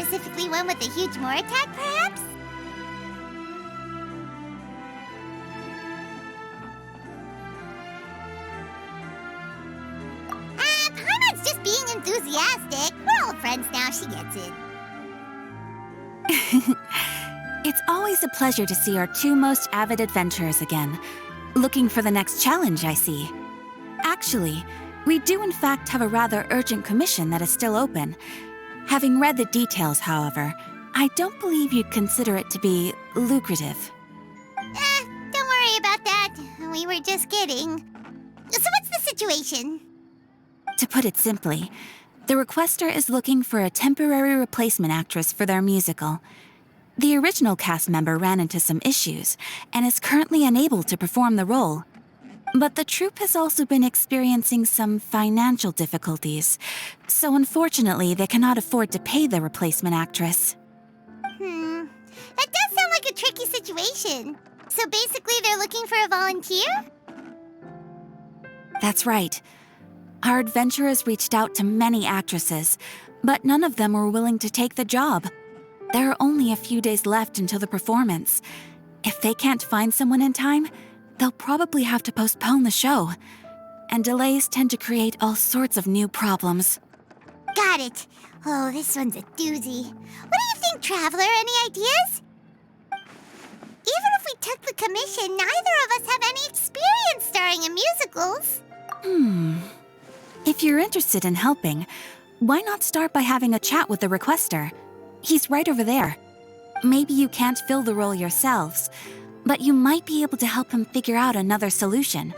Specifically one with a huge more attack, perhaps? Paimon's just being enthusiastic. We're all friends now, she gets it. It's always a pleasure to see our two most avid adventurers again. Looking for the next challenge, I see. Actually, we do in fact have a rather urgent commission that is still open. Having read the details, however, I don't believe you'd consider it to be lucrative. Don't worry about that. We were just kidding. So what's the situation? To put it simply, the requester is looking for a temporary replacement actress for their musical. The original cast member ran into some issues and is currently unable to perform the role. But the troupe has also been experiencing some financial difficulties, so unfortunately they cannot afford to pay the replacement actress. That does sound like a tricky situation. So basically they're looking for a volunteer? That's right. Our adventurers reached out to many actresses, but none of them were willing to take the job. There are only a few days left until the performance. If they can't find someone in time, they'll probably have to postpone the show. And delays tend to create all sorts of new problems. Got it. Oh, this one's a doozy. What do you think, Traveler? Any ideas? Even if we took the commission, neither of us have any experience starring in musicals. If you're interested in helping, why not start by having a chat with the requester? He's right over there. Maybe you can't fill the role yourselves, but you might be able to help him figure out another solution.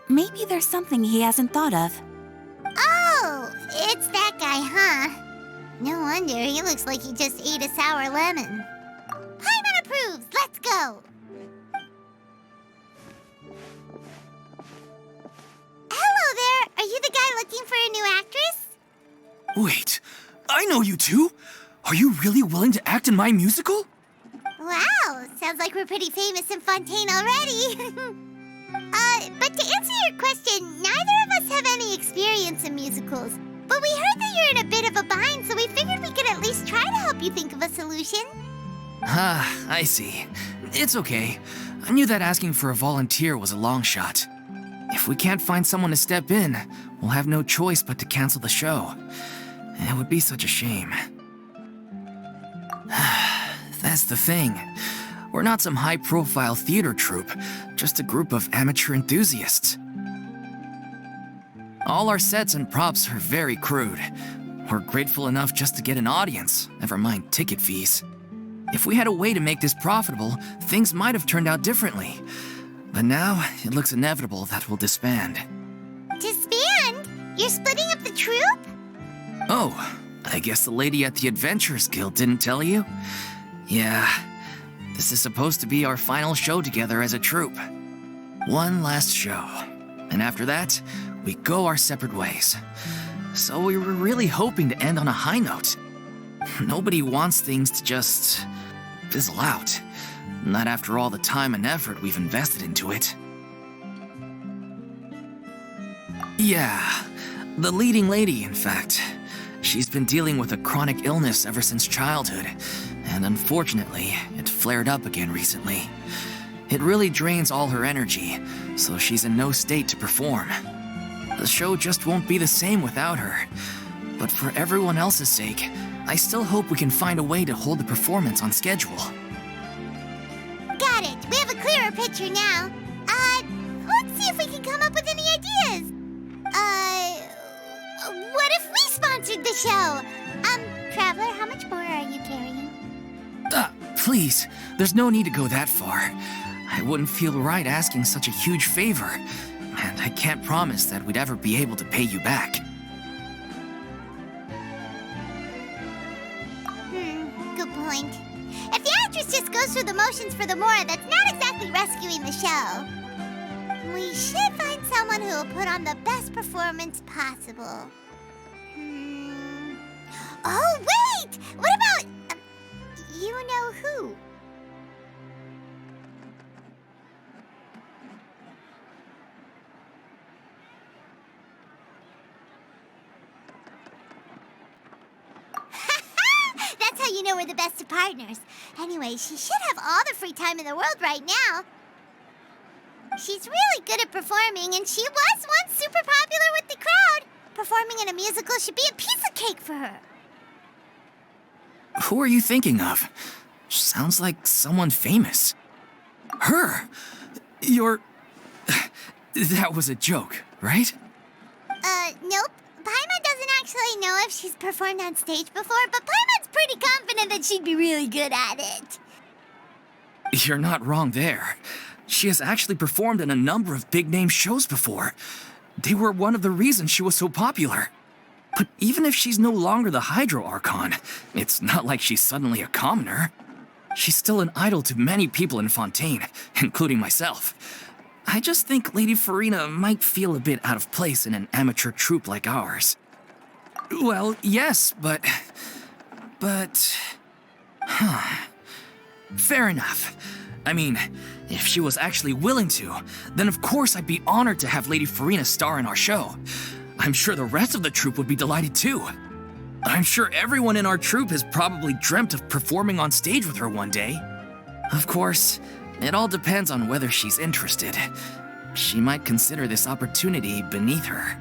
Maybe there's something he hasn't thought of. Oh, it's that guy, huh? No wonder, he looks like he just ate a sour lemon. Paimon approves, let's go! Hello there, are you the guy looking for a new actress? Wait, I know you two! Are you really willing to act in my musical? Wow, sounds like we're pretty famous in Fontaine already. But to answer your question, neither of us have any experience in musicals. But we heard that you're in a bit of a bind, so we figured we could at least try to help you think of a solution. Ah, I see. It's okay. I knew that asking for a volunteer was a long shot. If we can't find someone to step in, we'll have no choice but to cancel the show. It would be such a shame. That's the thing. We're not some high-profile theater troupe, just a group of amateur enthusiasts. All our sets and props are very crude. We're grateful enough just to get an audience, never mind ticket fees. If we had a way to make this profitable, things might have turned out differently. But now, it looks inevitable that we'll disband. Disband? You're splitting up the troupe? Oh, I guess the lady at the Adventurers Guild didn't tell you? Yeah, this is supposed to be our final show together as a troupe. One last show. And after that, we go our separate ways. So we were really hoping to end on a high note. Nobody wants things to just fizzle out. Not after all the time and effort we've invested into it. Yeah, the leading lady, in fact. She's been dealing with a chronic illness ever since childhood, and unfortunately, it flared up again recently. It really drains all her energy, so she's in no state to perform. The show just won't be the same without her. But for everyone else's sake, I still hope we can find a way to hold the performance on schedule. Got it. We have a clearer picture now. Let's see if we can come up with any ideas. What if we sponsored the show? Traveler, how much more are you carrying? Please, there's no need to go that far. I wouldn't feel right asking such a huge favor, and I can't promise that we'd ever be able to pay you back. Good point. If the actress just goes through the motions for the more, that's not exactly rescuing the show. We should find someone who will put on the best performance possible. Oh, wait! What about... you know who? That's how you know we're the best of partners. Anyway, she should have all the free time in the world right now. She's really good at performing, and she was once super popular with the crowd. Performing in a musical should be a piece of cake for her. Who are you thinking of? Sounds like someone famous. Her? You're... That was a joke, right? Nope. Paimon doesn't actually know if she's performed on stage before, but Paimon's pretty confident that she'd be really good at it. You're not wrong there. She has actually performed in a number of big-name shows before. They were one of the reasons she was so popular. But even if she's no longer the Hydro Archon, it's not like she's suddenly a commoner. She's still an idol to many people in Fontaine, including myself. I just think Lady Furina might feel a bit out of place in an amateur troupe like ours. Well, yes, but... Fair enough. I mean, if she was actually willing to, then of course I'd be honored to have Lady Furina star in our show. I'm sure the rest of the troupe would be delighted too. I'm sure everyone in our troupe has probably dreamt of performing on stage with her one day. Of course, it all depends on whether she's interested. She might consider this opportunity beneath her.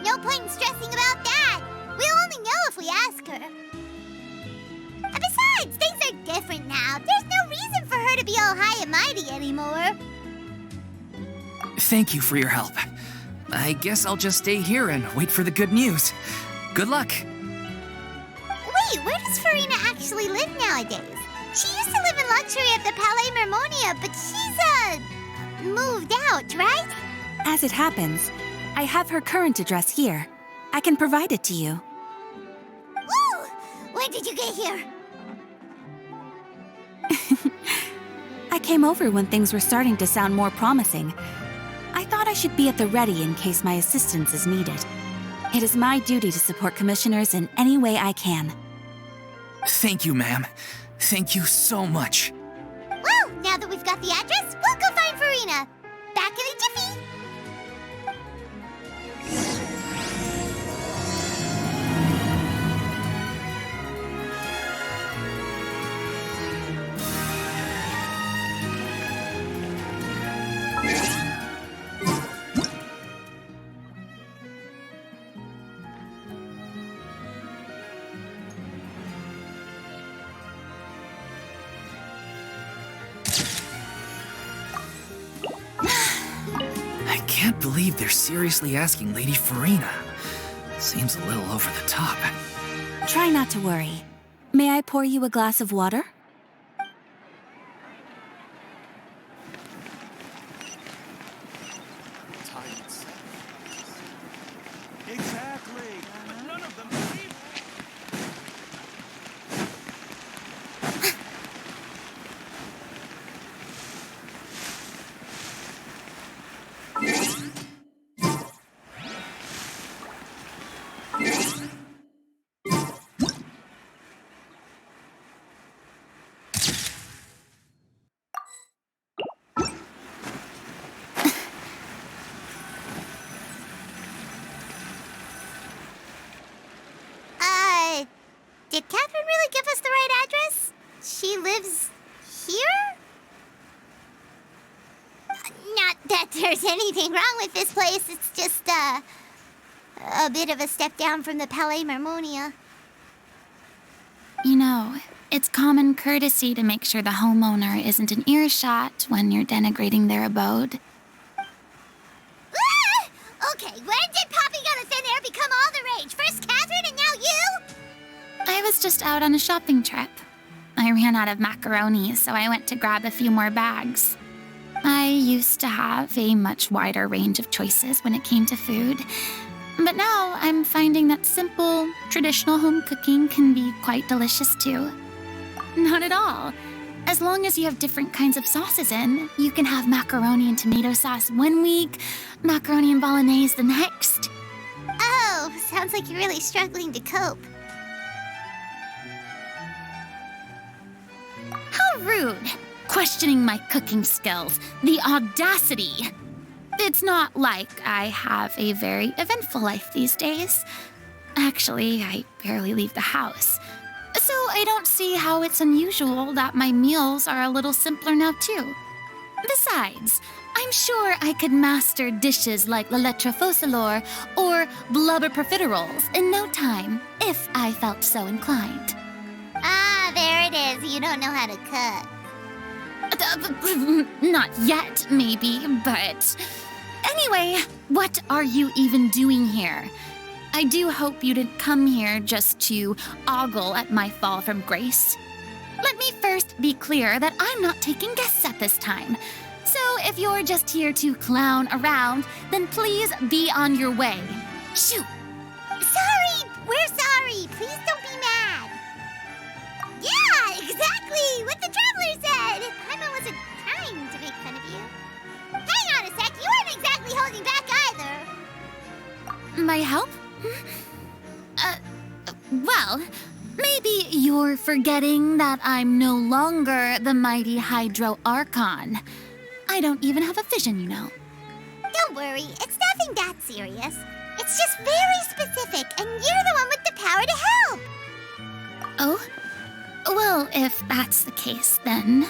No point in stressing about that. We'll only know if we ask her. And besides, things are different now. There's no reason for her to be all high and mighty anymore. Thank you for your help. I guess I'll just stay here and wait for the good news. Good luck. Wait, where does Furina actually live nowadays? She used to live in luxury at the Palais Mermonia, but she's, moved out, right? As it happens, I have her current address here. I can provide it to you. Woo! When did you get here? I came over when things were starting to sound more promising. I thought I should be at the ready in case my assistance is needed. It is my duty to support commissioners in any way I can. Thank you, ma'am. Thank you so much. Well, now that we've got the address, we'll go find Furina. Back in a jiffy. I can't believe they're seriously asking Lady Furina. Seems a little over the top. Try not to worry. May I pour you a glass of water? Exactly. But none of them believe. Did Catherine really give us the right address? She lives here? Not that there's anything wrong with this place. It's just, a bit of a step down from the Palais Mermonia. You know, it's common courtesy to make sure the homeowner isn't in earshot when you're denigrating their abode. Ah! Okay, when did Poppy Got a Thin Air become all the rage? First Catherine and now you? I was just out on a shopping trip. I ran out of macaroni, so I went to grab a few more bags. I used to have a much wider range of choices when it came to food, but now I'm finding that simple, traditional home cooking can be quite delicious too. Not at all. As long as you have different kinds of sauces in, you can have macaroni and tomato sauce one week, macaroni and bolognese the next. Oh, sounds like you're really struggling to cope. How rude! Questioning my cooking skills. The audacity! It's not like I have a very eventful life these days. Actually, I barely leave the house. So I don't see how it's unusual that my meals are a little simpler now, too. Besides, I'm sure I could master dishes like la lettre focilor or blubber profiteroles in no time if I felt so inclined. Ah, there it is. You don't know how to cook. Not yet, maybe, but... Anyway, what are you even doing here? I do hope you didn't come here just to ogle at my fall from grace. Let me first be clear that I'm not taking guests at this time. So if you're just here to clown around, then please be on your way. Shoo! Sorry! We're sorry! Please don't be mad! Yeah, exactly! What the traveler said! Paimon wasn't trying to make fun of you. Hang on a sec, you weren't exactly holding back either! My help? Well, maybe you're forgetting that I'm no longer the mighty Hydro Archon. I don't even have a vision, you know. Don't worry, it's nothing that serious. It's just very specific, and you're the one with the power to help! Oh? Well, if that's the case, then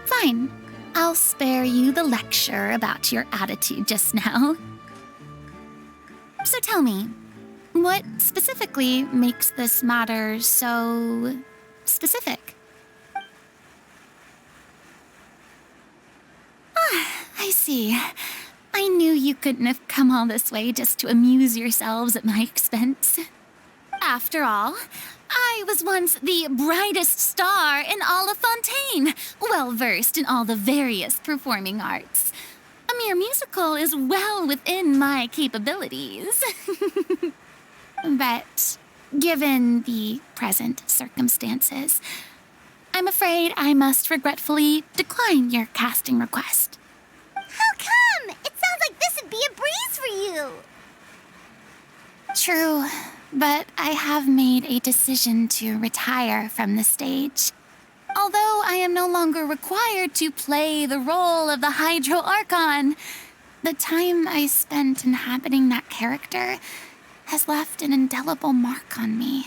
fine. I'll spare you the lecture about your attitude just now. So tell me, what specifically makes this matter so specific? Ah, I see. I knew you couldn't have come all this way just to amuse yourselves at my expense. After all, I was once the brightest star in all of Fontaine, well-versed in all the various performing arts. A mere musical is well within my capabilities. But given the present circumstances, I'm afraid I must regretfully decline your casting request. How come? It sounds like this would be a breeze for you! True, but I have made a decision to retire from the stage. Although I am no longer required to play the role of the Hydro Archon, the time I spent inhabiting that character has left an indelible mark on me.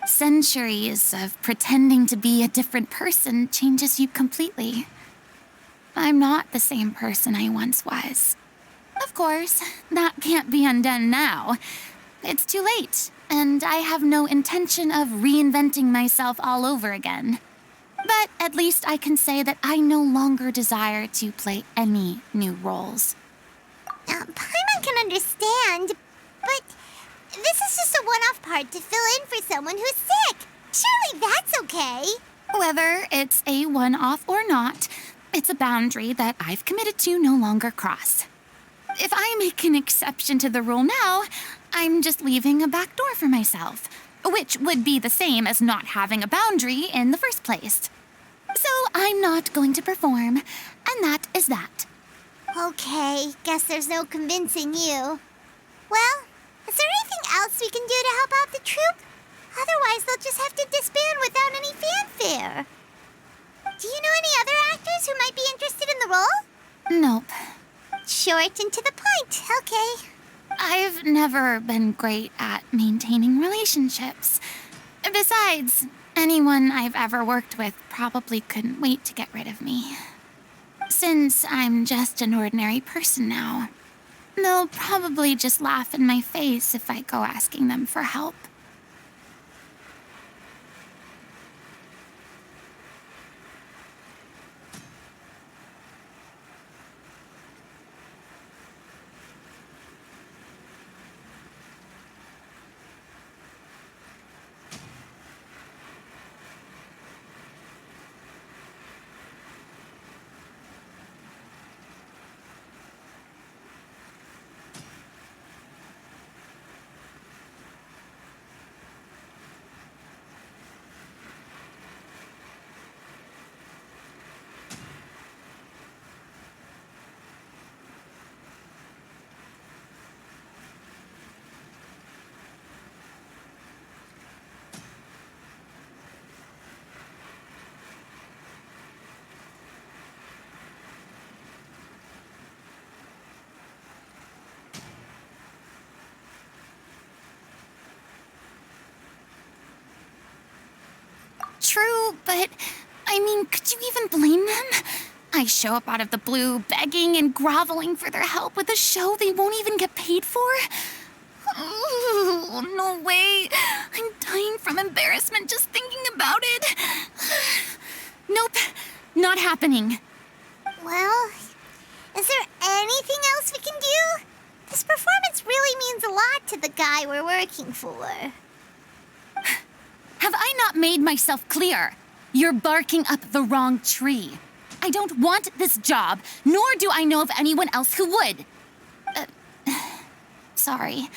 Centuries of pretending to be a different person changes you completely. I'm not the same person I once was. Of course, that can't be undone now. It's too late, and I have no intention of reinventing myself all over again. But at least I can say that I no longer desire to play any new roles. Paimon can understand, but this is just a one-off part to fill in for someone who's sick. Surely that's okay. Whether it's a one-off or not, it's a boundary that I've committed to no longer cross. If I make an exception to the rule now, I'm just leaving a back door for myself, which would be the same as not having a boundary in the first place. So I'm not going to perform, and that is that. Okay, guess there's no convincing you. Well, is there anything else we can do to help out the troupe? Otherwise, they'll just have to disband without any fanfare. Do you know any other actors who might be interested in the role? Nope. Short and to the point, okay. I've never been great at maintaining relationships. Besides, anyone I've ever worked with probably couldn't wait to get rid of me. Since I'm just an ordinary person now, they'll probably just laugh in my face if I go asking them for help. true, but I mean, could you even blame them? I show up out of the blue, begging and groveling for their help with a show they won't even get paid for? Oh, no way. I'm dying from embarrassment just thinking about it. Nope, not happening. Well, is there anything else we can do? This performance really means a lot to the guy we're working for. Have I not made myself clear? You're barking up the wrong tree. I don't want this job, nor do I know of anyone else who would. Sorry.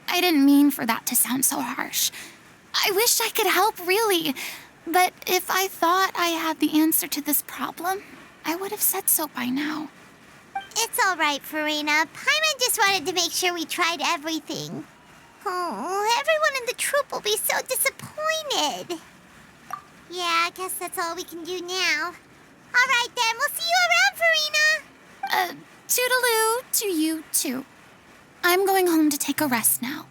I didn't mean for that to sound so harsh. I wish I could help, really. But if I thought I had the answer to this problem, I would have said so by now. It's all right, Furina. Paimon just wanted to make sure we tried everything. Oh, everyone in the troupe will be so disappointed. Yeah, I guess that's all we can do now. All right, then. We'll see you around, Furina. Toodaloo to you, too. I'm going home to take a rest now.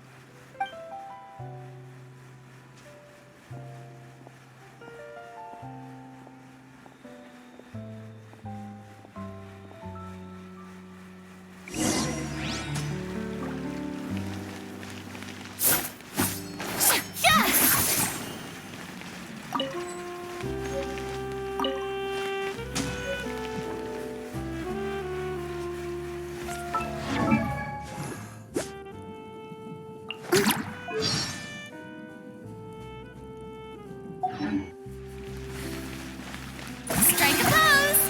Strike a pose!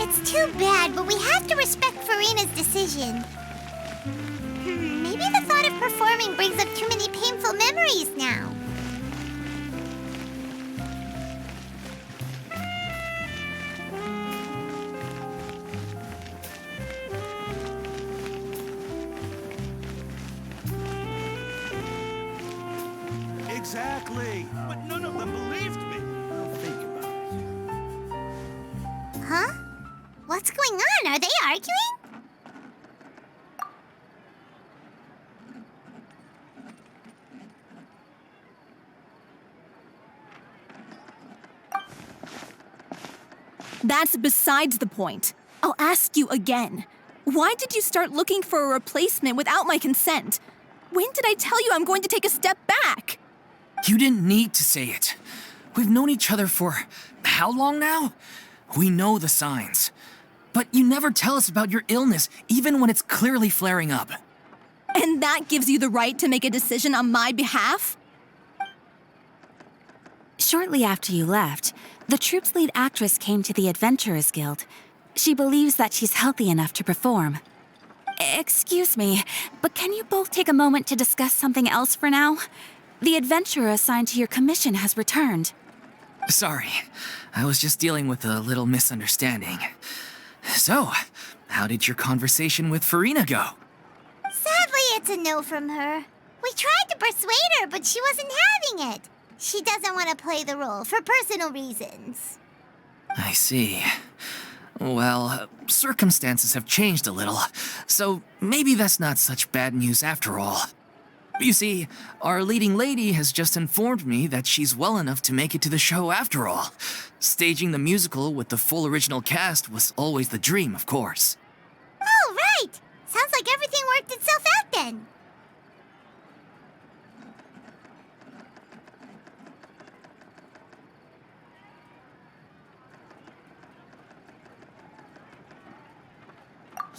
It's too bad, but we have to respect Furina's decision. Maybe the thought of performing brings up too many painful memories now. Exactly. But none of them believed me. I'll think about it. Huh? What's going on? Are they arguing? That's besides the point. I'll ask you again. Why did you start looking for a replacement without my consent? When did I tell you I'm going to take a step back? You didn't need to say it. We've known each other for how long now? We know the signs. But you never tell us about your illness, even when it's clearly flaring up. And that gives you the right to make a decision on my behalf? Shortly after you left, the troupe's lead actress came to the Adventurers Guild. She believes that she's healthy enough to perform. Excuse me, but can you both take a moment to discuss something else for now? The adventurer assigned to your commission has returned. Sorry, I was just dealing with a little misunderstanding. So, how did your conversation with Furina go? Sadly, it's a no from her. We tried to persuade her, but she wasn't having it. She doesn't want to play the role for personal reasons. I see. Well, circumstances have changed a little, so maybe that's not such bad news after all. You see, our leading lady has just informed me that she's well enough to make it to the show after all. Staging the musical with the full original cast was always the dream, of course. Oh, right! Sounds like everything worked itself out then.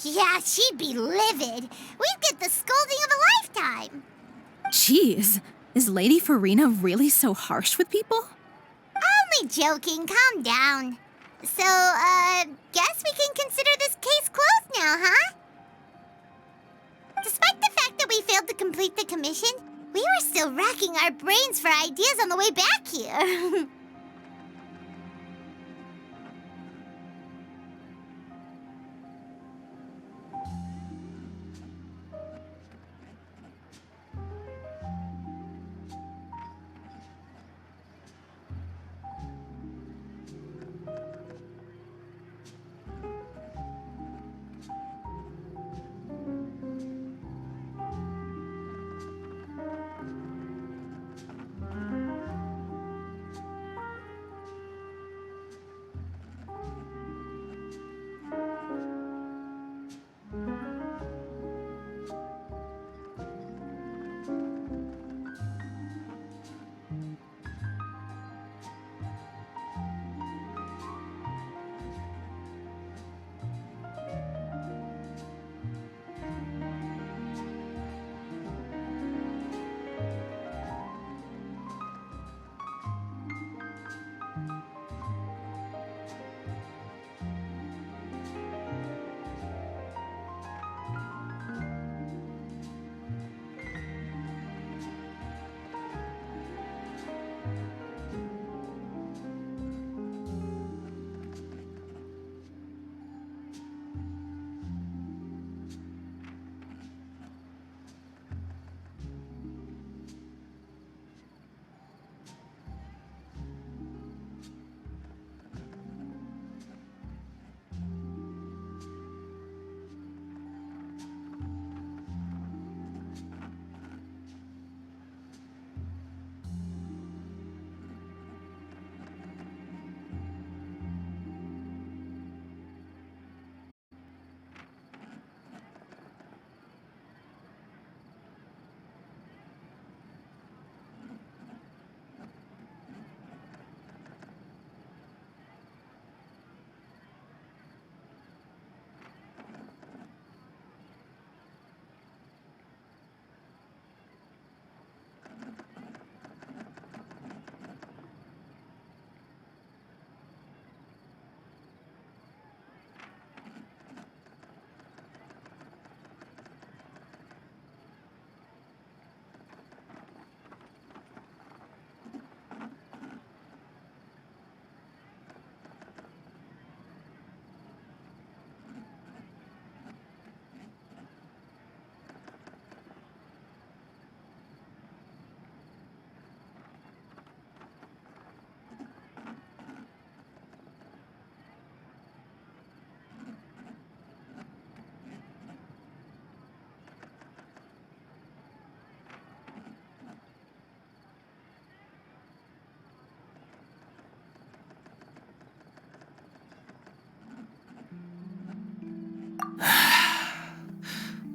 Yeah, she'd be livid. We'd get the scolding of a lifetime. Jeez, is Lady Furina really so harsh with people? Only joking, calm down. So, guess we can consider this case closed now, huh? Despite the fact that we failed to complete the commission, we were still racking our brains for ideas on the way back here.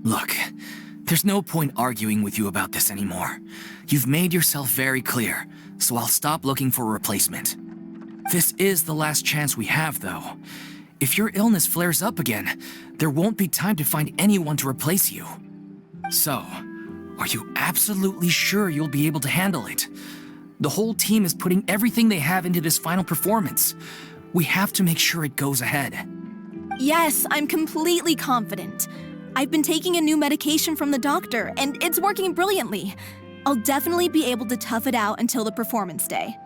Look, there's no point arguing with you about this anymore. You've made yourself very clear, so I'll stop looking for a replacement. This is the last chance we have, though. If your illness flares up again, there won't be time to find anyone to replace you. So, are you absolutely sure you'll be able to handle it? The whole team is putting everything they have into this final performance. We have to make sure it goes ahead. Yes, I'm completely confident. I've been taking a new medication from the doctor, and it's working brilliantly. I'll definitely be able to tough it out until the performance day.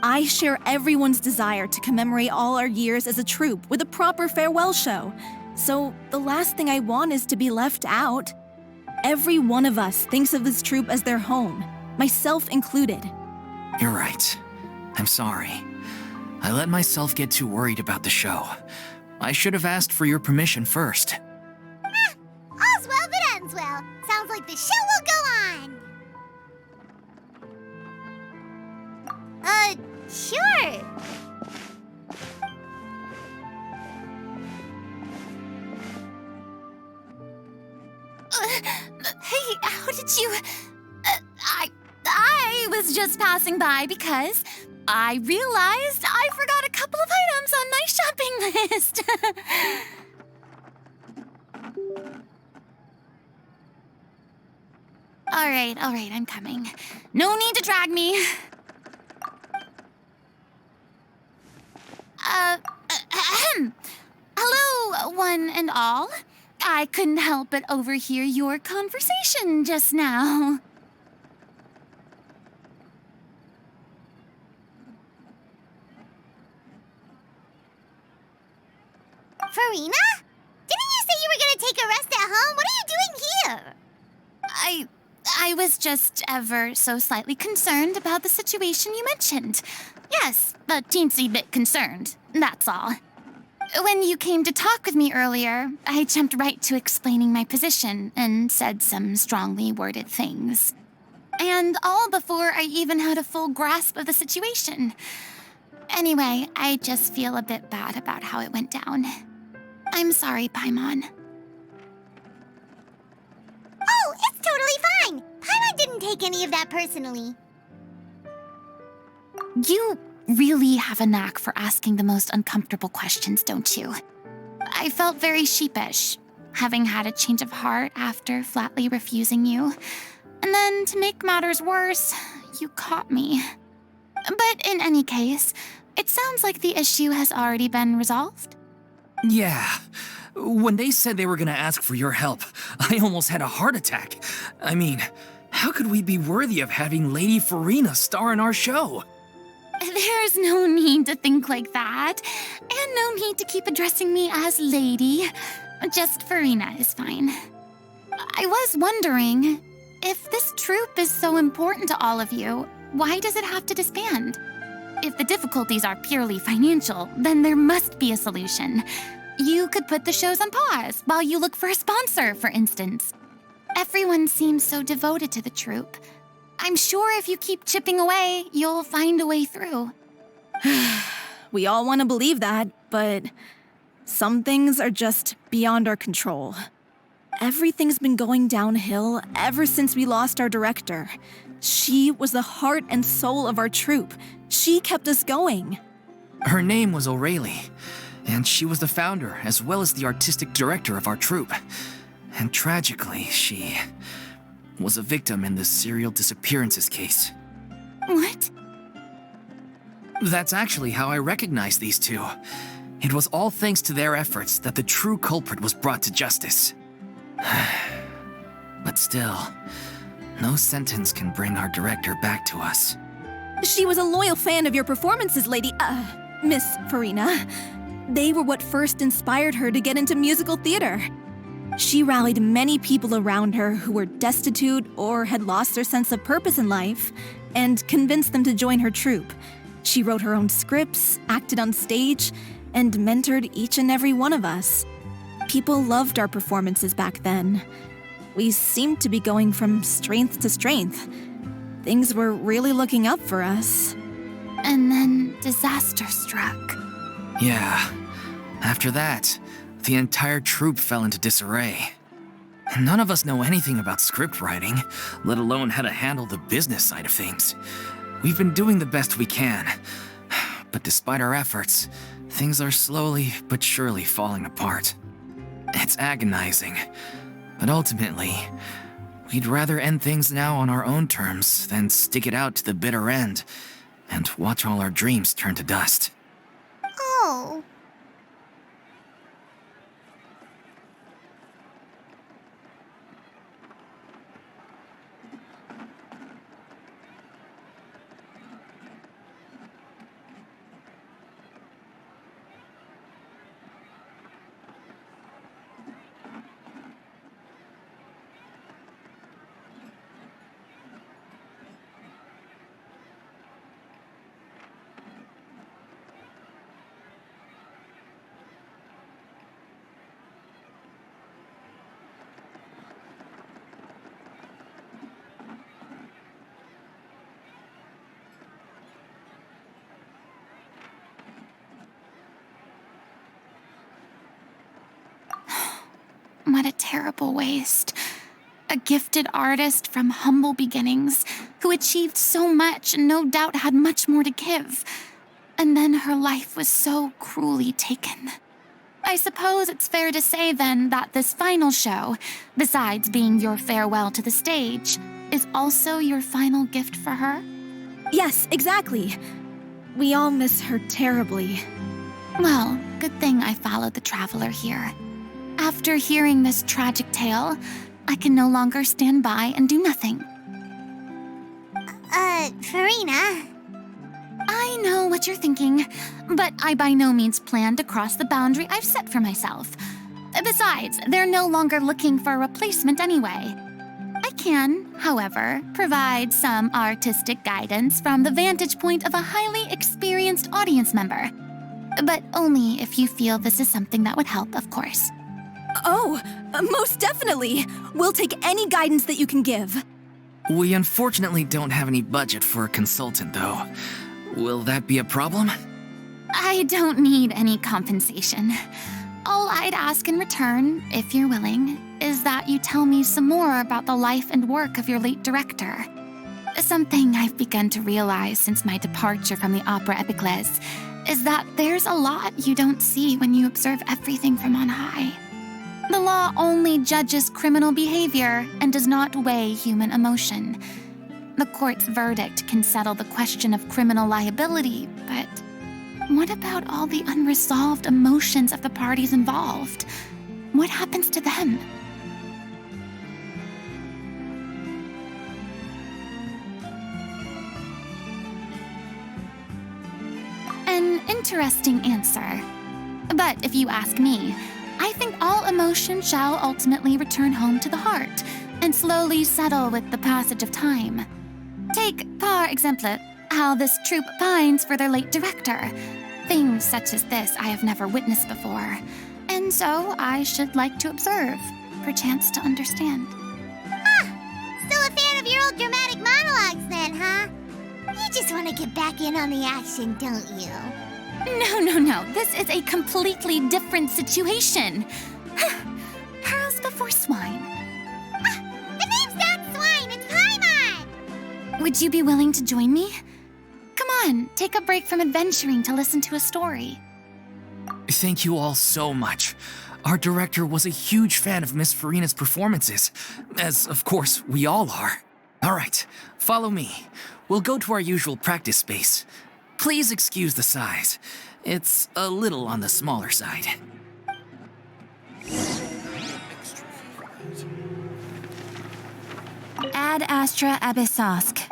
I share everyone's desire to commemorate all our years as a troupe with a proper farewell show. So the last thing I want is to be left out. Every one of us thinks of this troupe as their home, myself included. You're right. I'm sorry. I let myself get too worried about the show. I should have asked for your permission first. All's well that ends well. Sounds like the show will go on. Sure. Hey, how did you... I was just passing by because I realized I forgot a couple of items on my shopping list. All right, I'm coming. No need to drag me. Hello, one and all. I couldn't help but overhear your conversation just now. Furina? Didn't you say you were gonna take a rest at home? What are you doing here? I was just ever so slightly concerned about the situation you mentioned. Yes, a teensy bit concerned, that's all. When you came to talk with me earlier, I jumped right to explaining my position and said some strongly worded things. And all before I even had a full grasp of the situation. Anyway, I just feel a bit bad about how it went down. I'm sorry, Paimon. Oh, it's totally fine. Paimon didn't take any of that personally. You really have a knack for asking the most uncomfortable questions, don't you? I felt very sheepish, having had a change of heart after flatly refusing you. And then, to make matters worse, you caught me. But in any case, it sounds like the issue has already been resolved. Yeah. When they said they were gonna ask for your help, I almost had a heart attack. I mean, how could we be worthy of having Lady Furina star in our show? There's no need to think like that, and no need to keep addressing me as lady. Just Furina is fine. I was wondering, if this troupe is so important to all of you, why does it have to disband? If the difficulties are purely financial, then there must be a solution. You could put the shows on pause while you look for a sponsor, for instance. Everyone seems so devoted to the troupe. I'm sure if you keep chipping away, you'll find a way through. We all want to believe that, but some things are just beyond our control. Everything's been going downhill ever since we lost our director. She was the heart and soul of our troupe. She kept us going. Her name was O'Reilly, and she was the founder as well as the artistic director of our troupe. And tragically, she was a victim in the serial disappearances case. What? That's actually how I recognized these two. It was all thanks to their efforts that the true culprit was brought to justice. But still, no sentence can bring our director back to us. She was a loyal fan of your performances, Miss Furina. They were what first inspired her to get into musical theater. She rallied many people around her who were destitute or had lost their sense of purpose in life, and convinced them to join her troupe. She wrote her own scripts, acted on stage, and mentored each and every one of us. People loved our performances back then. We seemed to be going from strength to strength. Things were really looking up for us. And then disaster struck. Yeah. After that, the entire troupe fell into disarray. None of us know anything about script writing, let alone how to handle the business side of things. We've been doing the best we can, but despite our efforts, things are slowly but surely falling apart. It's agonizing, but ultimately, we'd rather end things now on our own terms than stick it out to the bitter end and watch all our dreams turn to dust. Oh. What a terrible waste. A gifted artist from humble beginnings who achieved so much and no doubt had much more to give. And then her life was so cruelly taken. I suppose it's fair to say then that this final show, besides being your farewell to the stage, is also your final gift for her? Yes, exactly. We all miss her terribly. Well, good thing I followed the traveler here. After hearing this tragic tale, I can no longer stand by and do nothing. Furina. I know what you're thinking, but I by no means plan to cross the boundary I've set for myself. Besides, they're no longer looking for a replacement anyway. I can, however, provide some artistic guidance from the vantage point of a highly experienced audience member. But only if you feel this is something that would help, of course. Oh, most definitely. We'll take any guidance that you can give. We unfortunately don't have any budget for a consultant, though. Will that be a problem? I don't need any compensation. All I'd ask in return, if you're willing, is that you tell me some more about the life and work of your late director. Something I've begun to realize since my departure from the Opera Epiclese is that there's a lot you don't see when you observe everything from on high. The law only judges criminal behavior and does not weigh human emotion. The court's verdict can settle the question of criminal liability, but what about all the unresolved emotions of the parties involved? What happens to them? An interesting answer. But if you ask me, I think all emotion shall ultimately return home to the heart and slowly settle with the passage of time. Take, par exemple, how this troupe pines for their late director. Things such as this I have never witnessed before, and so I should like to observe, perchance to understand. Still a fan of your old dramatic monologues then, huh? You just want to get back in on the action, don't you? No. This is a completely different situation. Pearls before swine. The name's not Swine, it's Paimon! Would you be willing to join me? Come on, take a break from adventuring to listen to a story. Thank you all so much. Our director was a huge fan of Miss Furina's performances, as of course we all are. All right, follow me. We'll go to our usual practice space. Please excuse the size. It's a little on the smaller side. Ad Astra Abyssosk.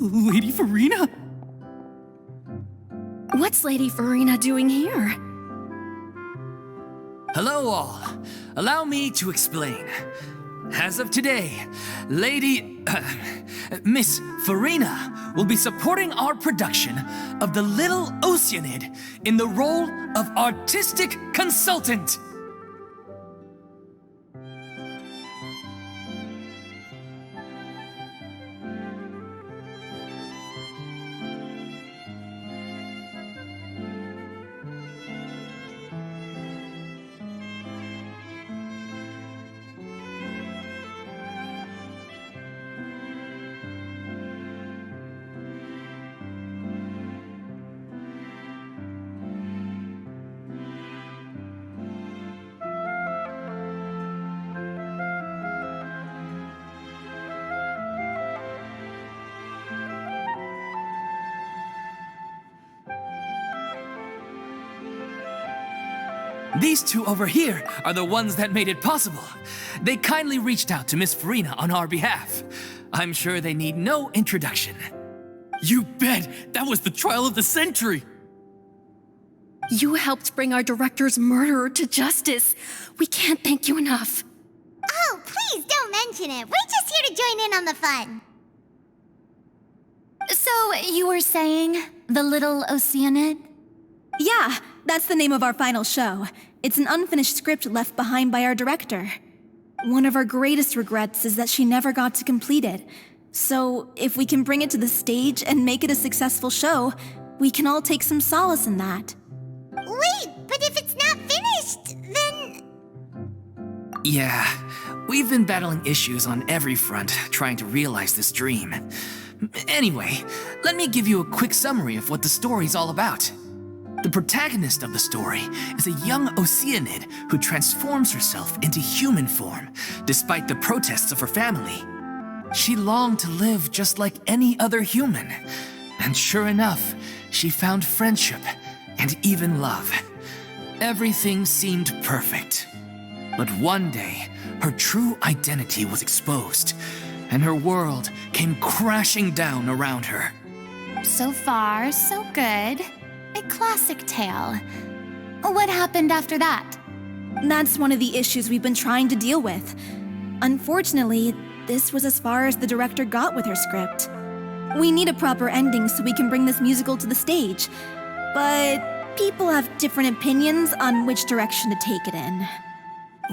Lady Furina? What's Lady Furina doing here? Hello all. Allow me to explain. As of today, Miss Furina will be supporting our production of The Little Oceanid in the role of artistic consultant. These two over here are the ones that made it possible. They kindly reached out to Miss Furina on our behalf. I'm sure they need no introduction. You bet! That was the trial of the century! You helped bring our director's murderer to justice. We can't thank you enough. Oh, please don't mention it. We're just here to join in on the fun. So, you were saying The Little Oceanid? Yeah, that's the name of our final show. It's an unfinished script left behind by our director. One of our greatest regrets is that she never got to complete it. So, if we can bring it to the stage and make it a successful show, we can all take some solace in that. Wait, but if it's not finished, then... Yeah, we've been battling issues on every front trying to realize this dream. Anyway, let me give you a quick summary of what the story's all about. The protagonist of the story is a young Oceanid who transforms herself into human form, despite the protests of her family. She longed to live just like any other human, and sure enough, she found friendship and even love. Everything seemed perfect. But one day, her true identity was exposed, and her world came crashing down around her. So far, so good. A classic tale. What happened after that? That's one of the issues we've been trying to deal with. Unfortunately, this was as far as the director got with her script. We need a proper ending so we can bring this musical to the stage. But people have different opinions on which direction to take it in.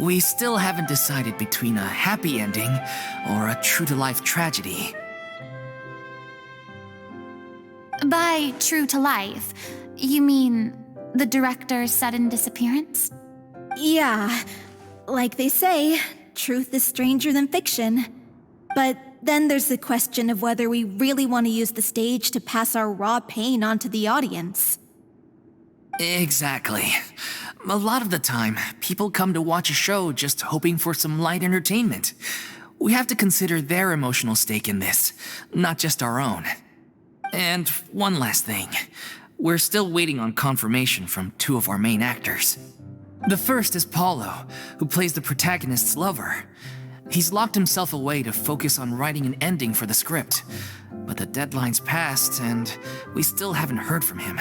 We still haven't decided between a happy ending or a true-to-life tragedy. By true to life, you mean the director's sudden disappearance? Yeah, like they say, truth is stranger than fiction. But then there's the question of whether we really want to use the stage to pass our raw pain onto the audience. Exactly. A lot of the time, people come to watch a show just hoping for some light entertainment. We have to consider their emotional stake in this, not just our own. And one last thing. We're still waiting on confirmation from two of our main actors. The first is Paulo, who plays the protagonist's lover. He's locked himself away to focus on writing an ending for the script. But the deadline's passed, and we still haven't heard from him.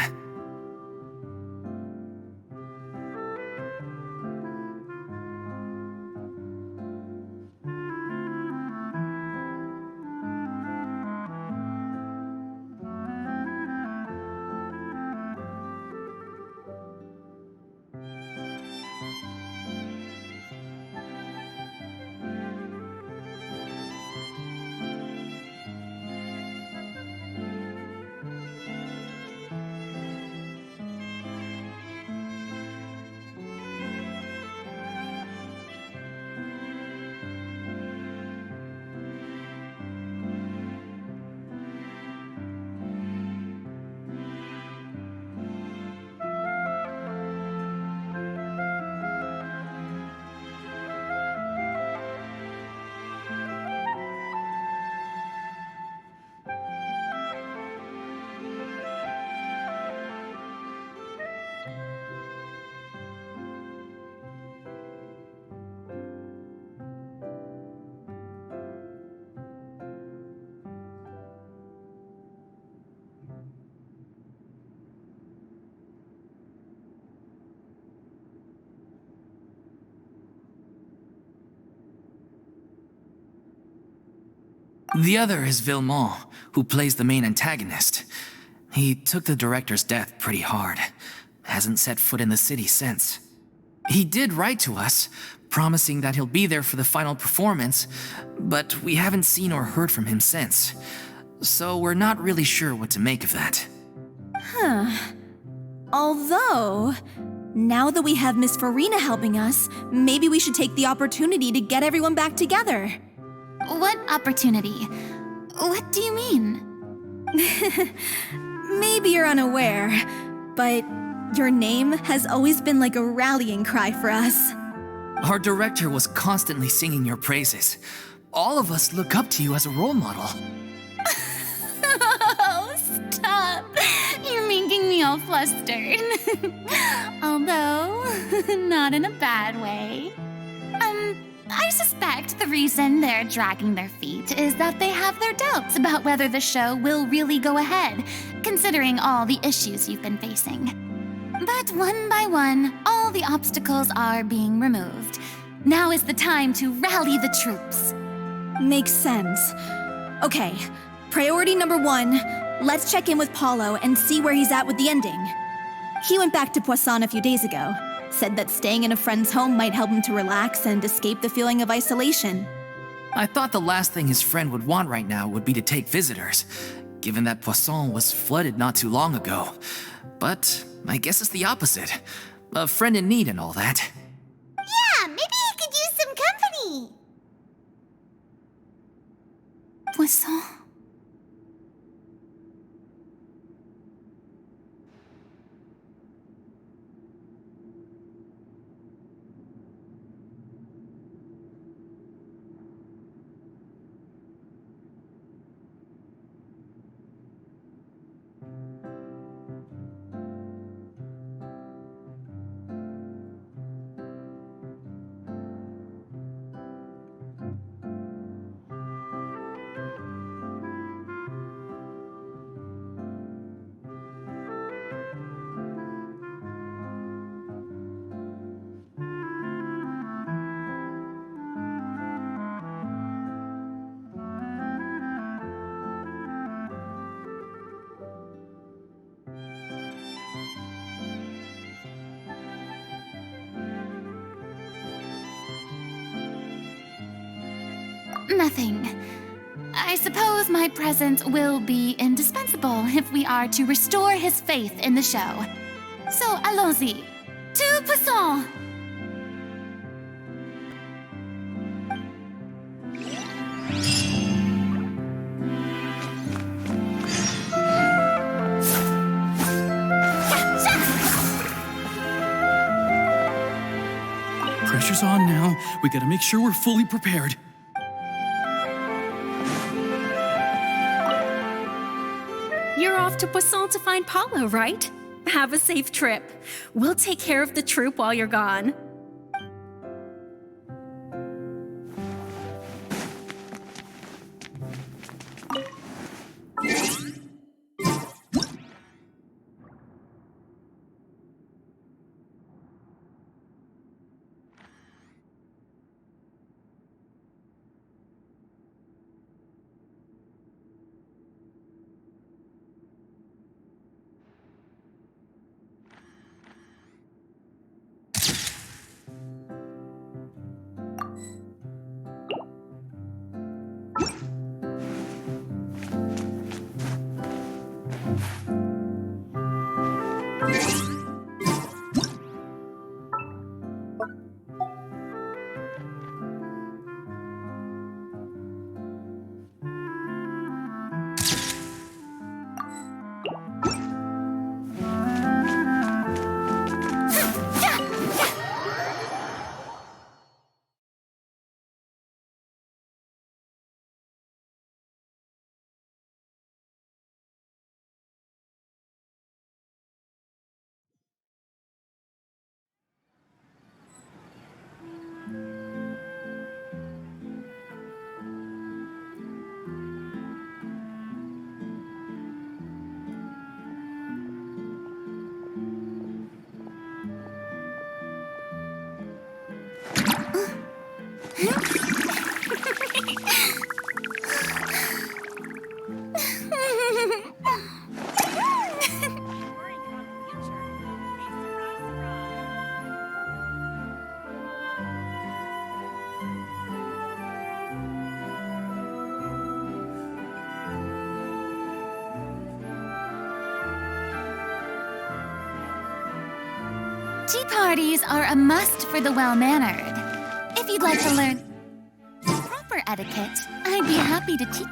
The other is Villemont, who plays the main antagonist. He took the director's death pretty hard. Hasn't set foot in the city since. He did write to us, promising that he'll be there for the final performance, but we haven't seen or heard from him since. So we're not really sure what to make of that. Although, now that we have Miss Furina helping us, maybe we should take the opportunity to get everyone back together. What opportunity? What do you mean? Maybe you're unaware, but your name has always been like a rallying cry for us. Our director was constantly singing your praises. All of us look up to you as a role model. Oh, stop! You're making me all flustered. Although, not in a bad way. I suspect the reason they're dragging their feet is that they have their doubts about whether the show will really go ahead, considering all the issues you've been facing. But one by one, all the obstacles are being removed. Now is the time to rally the troops. Makes sense. Okay, priority number 1, let's check in with Paulo and see where he's at with the ending. He went back to Poisson a few days ago, said that staying in a friend's home might help him to relax and escape the feeling of isolation. I thought the last thing his friend would want right now would be to take visitors, given that Poisson was flooded not too long ago. But I guess it's the opposite. A friend in need and all that. Yeah, maybe he could use some company. Poisson. Nothing. I suppose my presence will be indispensable if we are to restore his faith in the show. So, allons-y. To Poisson! Pressure's on now. We gotta make sure we're fully prepared. You're off to Poisson to find Paulo, right? Have a safe trip. We'll take care of the troop while you're gone. Tea parties are a must for the well-mannered. If you'd like to learn proper etiquette, I'd be happy to teach.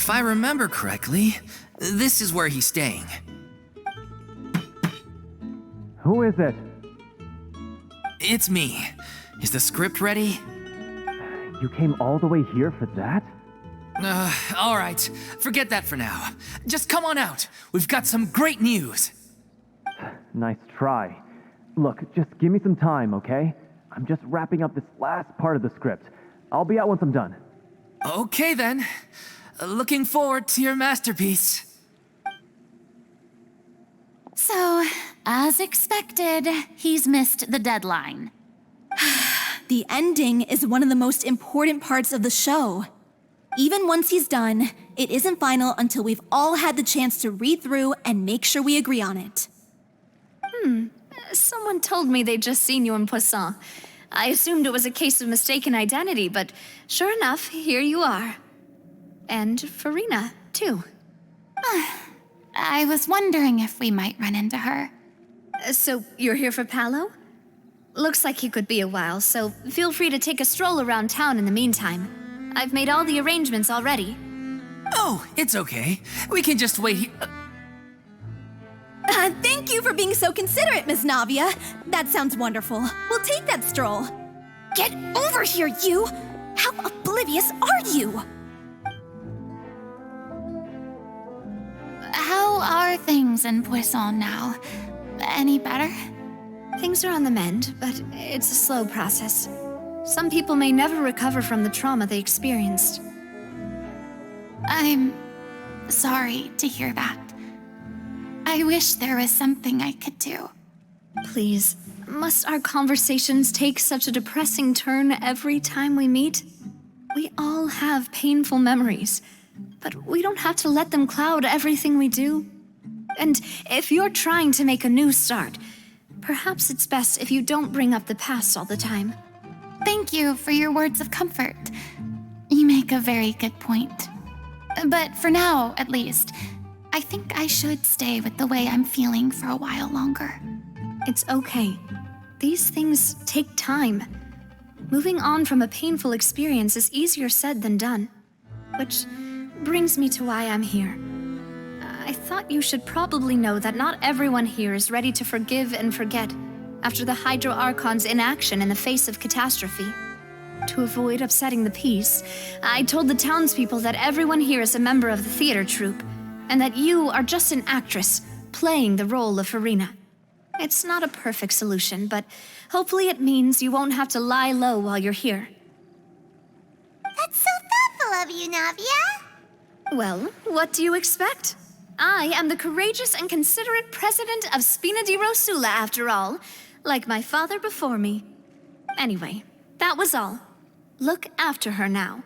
If I remember correctly, this is where he's staying. Who is it? It's me. Is the script ready? You came all the way here for that? All right. Forget that for now. Just come on out. We've got some great news. Nice try. Look, just give me some time, okay? I'm just wrapping up this last part of the script. I'll be out once I'm done. Okay then. Looking forward to your masterpiece. So, as expected, he's missed the deadline. The ending is one of the most important parts of the show. Even once he's done, it isn't final until we've all had the chance to read through and make sure we agree on it. Someone told me they'd just seen you in Poisson. I assumed it was a case of mistaken identity, but sure enough, here you are. And Furina, too. I was wondering if we might run into her. So you're here for Paolo? Looks like he could be a while, so feel free to take a stroll around town in the meantime. I've made all the arrangements already. Oh, it's okay. We can just wait here. Thank you for being so considerate, Miss Navia. That sounds wonderful. We'll take that stroll. Get over here, you! How oblivious are you? How are things in Poisson now? Any better? Things are on the mend, but it's a slow process. Some people may never recover from the trauma they experienced. I'm sorry to hear that. I wish there was something I could do. Please, must our conversations take such a depressing turn every time we meet? We all have painful memories, but we don't have to let them cloud everything we do. And if you're trying to make a new start, perhaps it's best if you don't bring up the past all the time. Thank you for your words of comfort. You make a very good point. But for now, at least, I think I should stay with the way I'm feeling for a while longer. It's okay. These things take time. Moving on from a painful experience is easier said than done. Which brings me to why I'm here. I thought you should probably know that not everyone here is ready to forgive and forget after the Hydro Archon's inaction in the face of catastrophe. To avoid upsetting the peace, I told the townspeople that everyone here is a member of the theater troupe, and that you are just an actress playing the role of Furina. It's not a perfect solution, but hopefully it means you won't have to lie low while you're here. That's so thoughtful of you, Navia. Well, what do you expect? I am the courageous and considerate president of Spina di Rosula, after all, like my father before me. Anyway, that was all. Look after her now.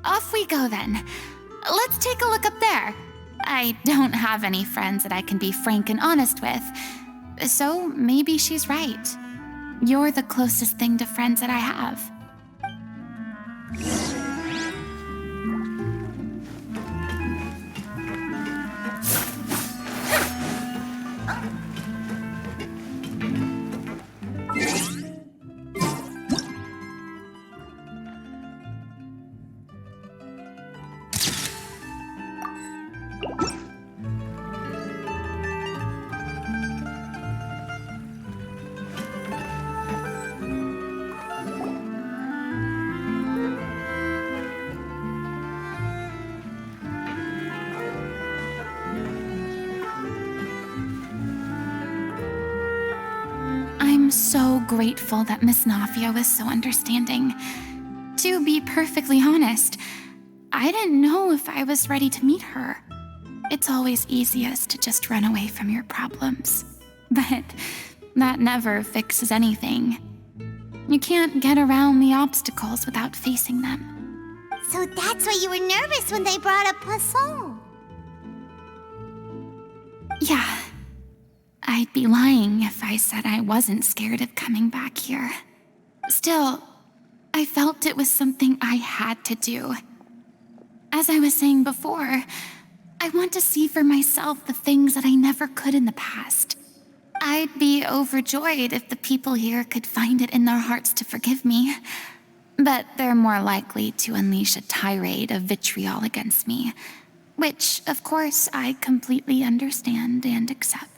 Off we go then. Let's take a look up there. I don't have any friends that I can be frank and honest with, so maybe she's right. You're the closest thing to friends that I have. So grateful that Miss Nafia was so understanding. To be perfectly honest, I didn't know if I was ready to meet her. it's always easiest to just run away from your problems. But that never fixes anything. You can't get around the obstacles without facing them. So that's why you were nervous when they brought up Poisson. Yeah. I'd be lying if I said I wasn't scared of coming back here. Still, I felt it was something I had to do. As I was saying before, I want to see for myself the things that I never could in the past. I'd be overjoyed if the people here could find it in their hearts to forgive me. But they're more likely to unleash a tirade of vitriol against me, which, of course, I completely understand and accept.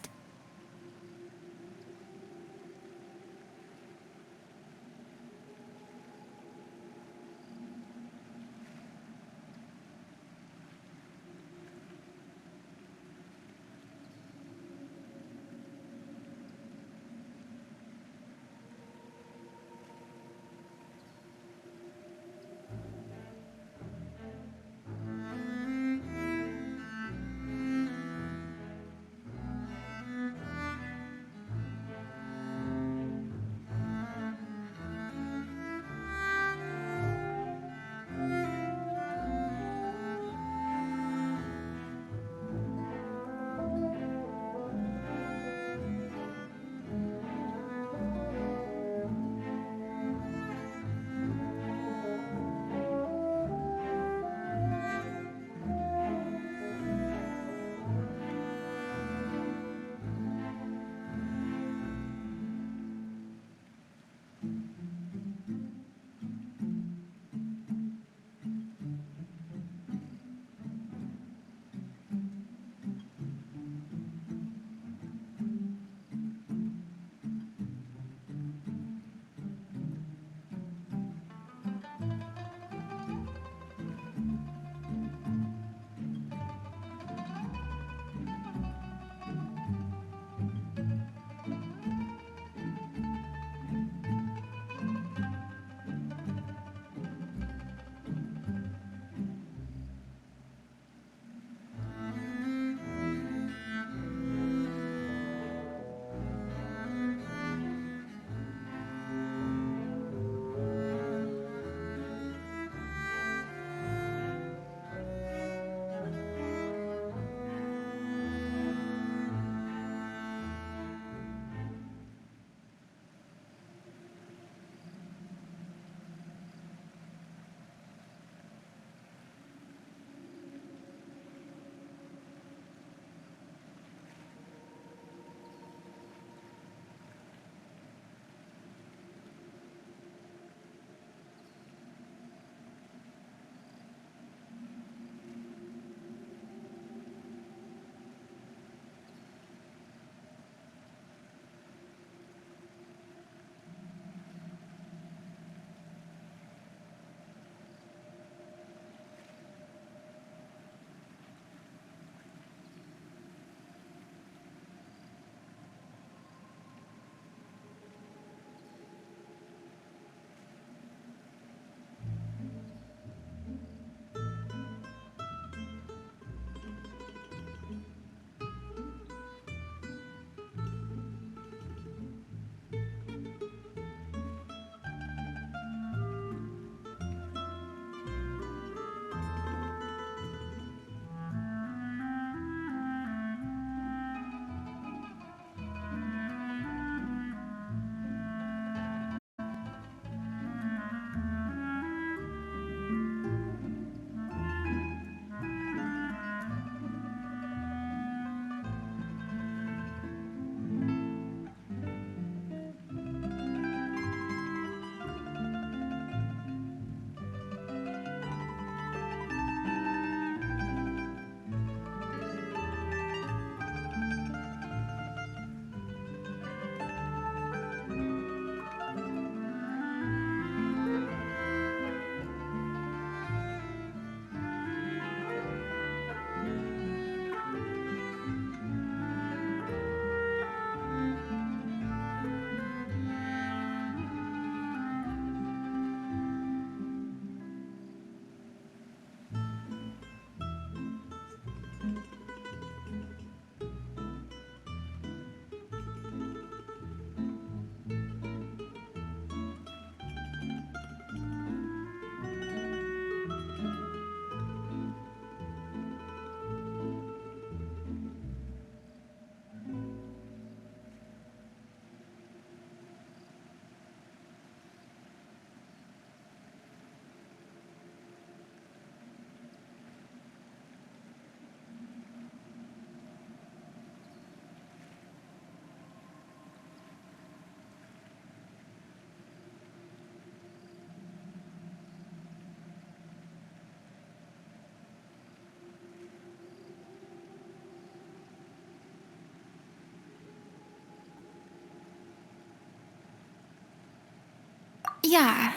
Yeah,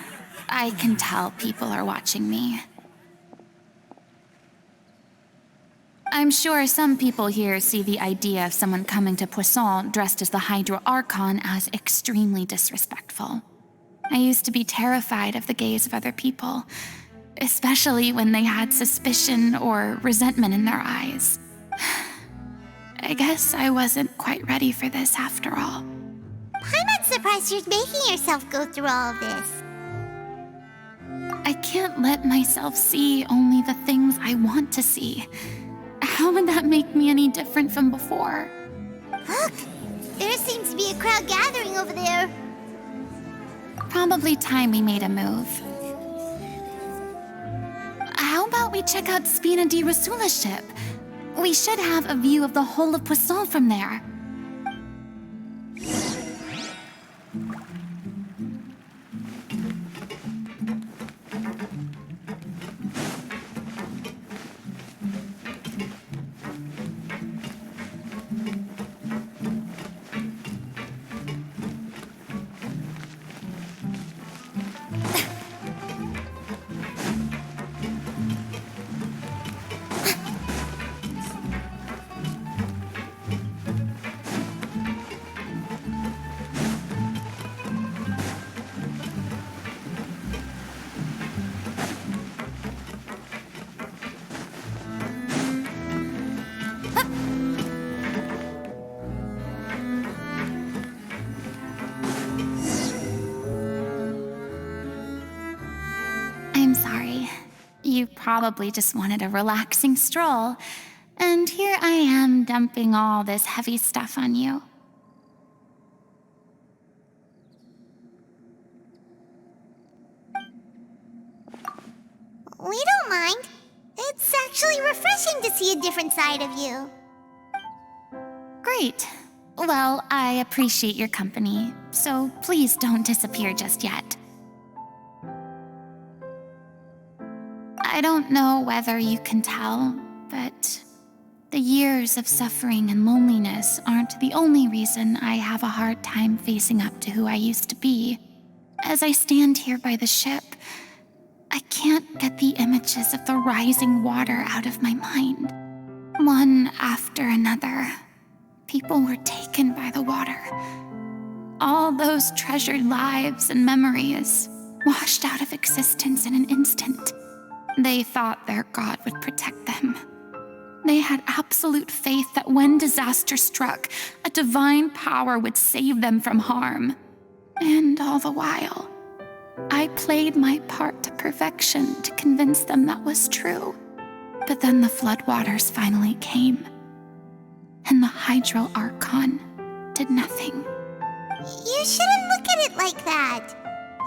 I can tell people are watching me. I'm sure some people here see the idea of someone coming to Poisson dressed as the Hydro Archon as extremely disrespectful. I used to be terrified of the gaze of other people, especially when they had suspicion or resentment in their eyes. I guess I wasn't quite ready for this after all. I'm not surprised you're making yourself go through all of this. I can't let myself see only the things I want to see. How would that make me any different from before? Look! There seems to be a crowd gathering over there. Probably time we made a move. How about we check out Spina di Rosula's ship? We should have a view of the whole of Poisson from there. I'm sorry. You probably just wanted a relaxing stroll, and here I am dumping all this heavy stuff on you. We don't mind. It's actually refreshing to see a different side of you. Great. Well, I appreciate your company, so please don't disappear just yet. I don't know whether you can tell, but the years of suffering and loneliness aren't the only reason I have a hard time facing up to who I used to be. As I stand here by the ship, I can't get the images of the rising water out of my mind. One after another, people were taken by the water. All those treasured lives and memories washed out of existence in an instant. They thought their god would protect them. They had absolute faith that when disaster struck, a divine power would save them from harm. And all the while, I played my part to perfection to convince them that was true. But then the floodwaters finally came, and the Hydro Archon did nothing. You shouldn't look at it like that.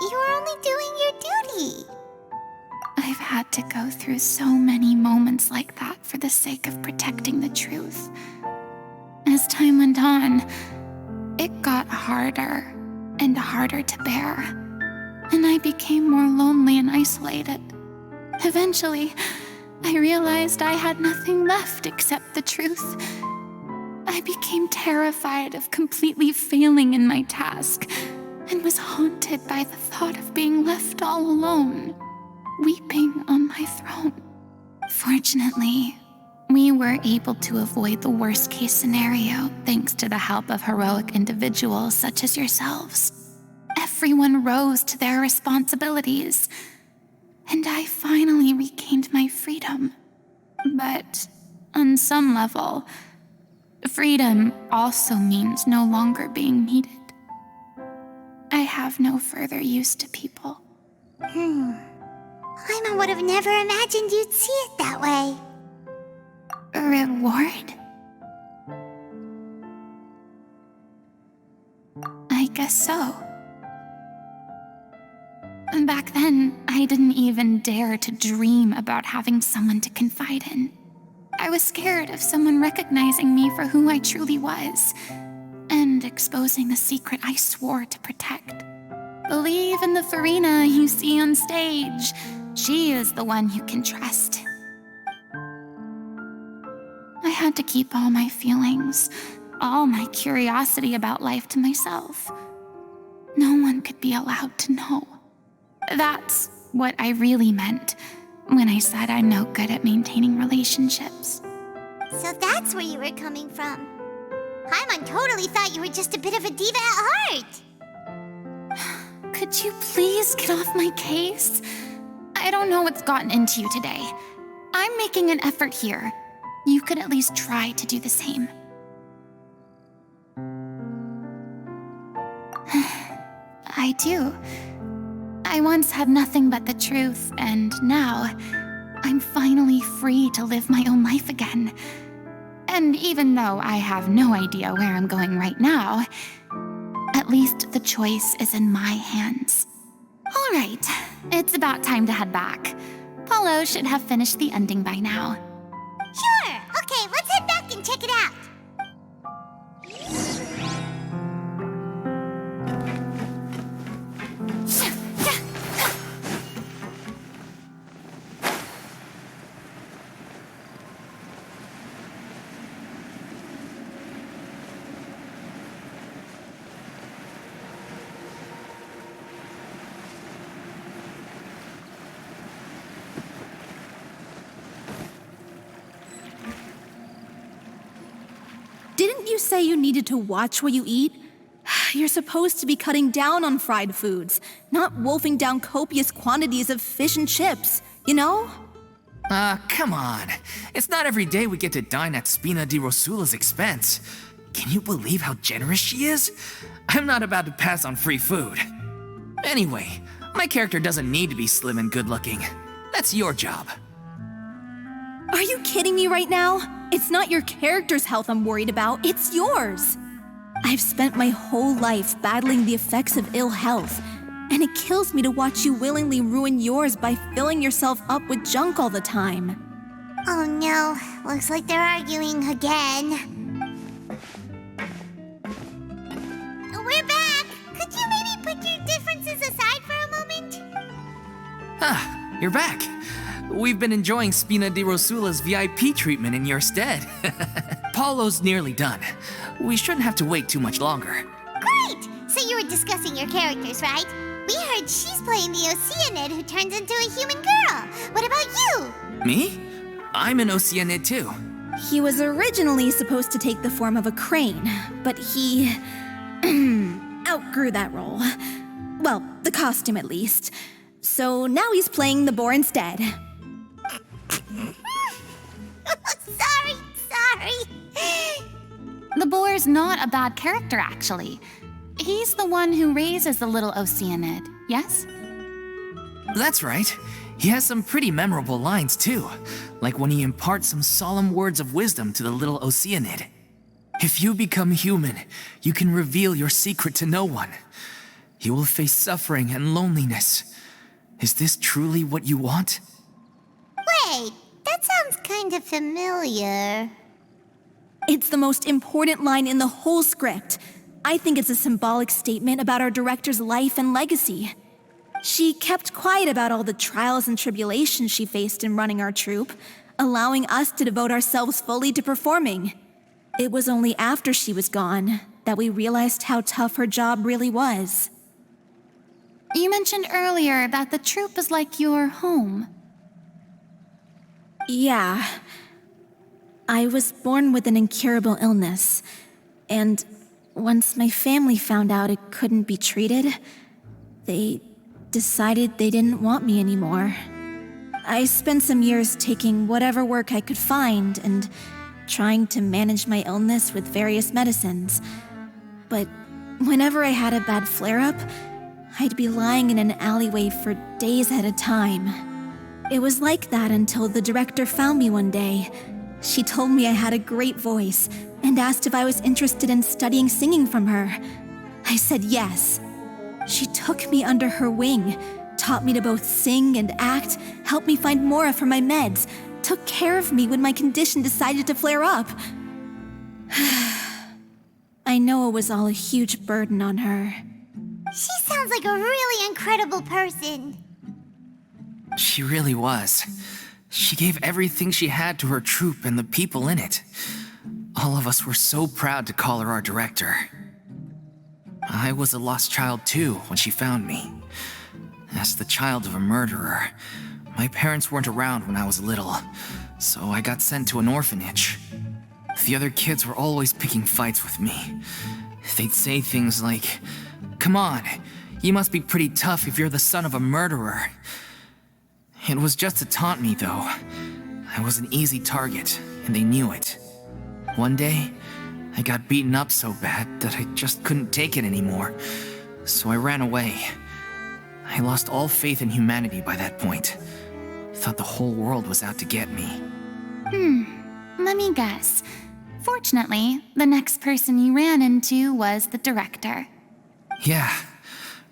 You were only doing your duty. I've had to go through so many moments like that for the sake of protecting the truth. As time went on, it got harder and harder to bear, and I became more lonely and isolated. Eventually, I realized I had nothing left except the truth. I became terrified of completely failing in my task, and was haunted by the thought of being left all alone, weeping on my throne. Fortunately, we were able to avoid the worst-case scenario thanks to the help of heroic individuals such as yourselves. Everyone rose to their responsibilities, and I finally regained my freedom. But on some level, freedom also means no longer being needed. I have no further use to people. I would have never imagined you'd see it that way. A reward? I guess so. Back then, I didn't even dare to dream about having someone to confide in. I was scared of someone recognizing me for who I truly was, and exposing the secret I swore to protect. Believe in the Furina you see on stage. She is the one you can trust. I had to keep all my feelings, all my curiosity about life to myself. No one could be allowed to know. That's what I really meant when I said I'm no good at maintaining relationships. So that's where you were coming from. Paimon totally thought you were just a bit of a diva at heart. Could you please get off my case? I don't know what's gotten into you today. I'm making an effort here. You could at least try to do the same. I do. I once had nothing but the truth, and now I'm finally free to live my own life again. And even though I have no idea where I'm going right now, at least the choice is in my hands. All right, it's about time to head back. Paulo should have finished the ending by now. Sure! Okay, let's head back and check it out. Didn't you say you needed to watch what you eat? You're supposed to be cutting down on fried foods, not wolfing down copious quantities of fish and chips, you know? Come on. It's not every day we get to dine at Spina di Rosula's expense. Can you believe how generous she is? I'm not about to pass on free food. Anyway, my character doesn't need to be slim and good-looking. That's your job. Are you kidding me right now? It's not your character's health I'm worried about, it's yours. I've spent my whole life battling the effects of ill health, and it kills me to watch you willingly ruin yours by filling yourself up with junk all the time. Oh no, looks like they're arguing again. We're back! Could you maybe put your differences aside for a moment? Ah, you're back. We've been enjoying Spina di Rosula's VIP treatment in your stead. Paulo's nearly done. We shouldn't have to wait too much longer. Great! So you were discussing your characters, right? We heard she's playing the Oceanid who turns into a human girl. What about you? Me? I'm an Oceanid too. He was originally supposed to take the form of a crane, but he outgrew that role. Well, the costume at least. So now he's playing the boar instead. Sorry. The boar's not a bad character, actually. He's the one who raises the little Oceanid, yes? That's right. He has some pretty memorable lines too, like when he imparts some solemn words of wisdom to the little Oceanid. If you become human, you can reveal your secret to no one. You will face suffering and loneliness. Is this truly what you want? Wait, that sounds kind of familiar. It's the most important line in the whole script. I think it's a symbolic statement about our director's life and legacy. She kept quiet about all the trials and tribulations she faced in running our troupe, allowing us to devote ourselves fully to performing. It was only after she was gone that we realized how tough her job really was. You mentioned earlier that the troupe is like your home. Yeah. I was born with an incurable illness, and once my family found out it couldn't be treated, they decided they didn't want me anymore. I spent some years taking whatever work I could find and trying to manage my illness with various medicines. But whenever I had a bad flare-up, I'd be lying in an alleyway for days at a time. It was like that until the director found me one day. She told me I had a great voice and asked if I was interested in studying singing from her. I said yes. She took me under her wing, taught me to both sing and act, helped me find Mora for my meds, took care of me when my condition decided to flare up. I know it was all a huge burden on her. She sounds like a really incredible person. She really was. She gave everything she had to her troupe and the people in it. All of us were so proud to call her our director. I was a lost child too when she found me. As the child of a murderer, my parents weren't around when I was little, so I got sent to an orphanage. The other kids were always picking fights with me. They'd say things like, "Come on, you must be pretty tough if you're the son of a murderer." It was just to taunt me, though. I was an easy target, and they knew it. One day, I got beaten up so bad that I just couldn't take it anymore, so I ran away. I lost all faith in humanity by that point. I thought the whole world was out to get me. Let me guess. Fortunately, the next person you ran into was the director. Yeah,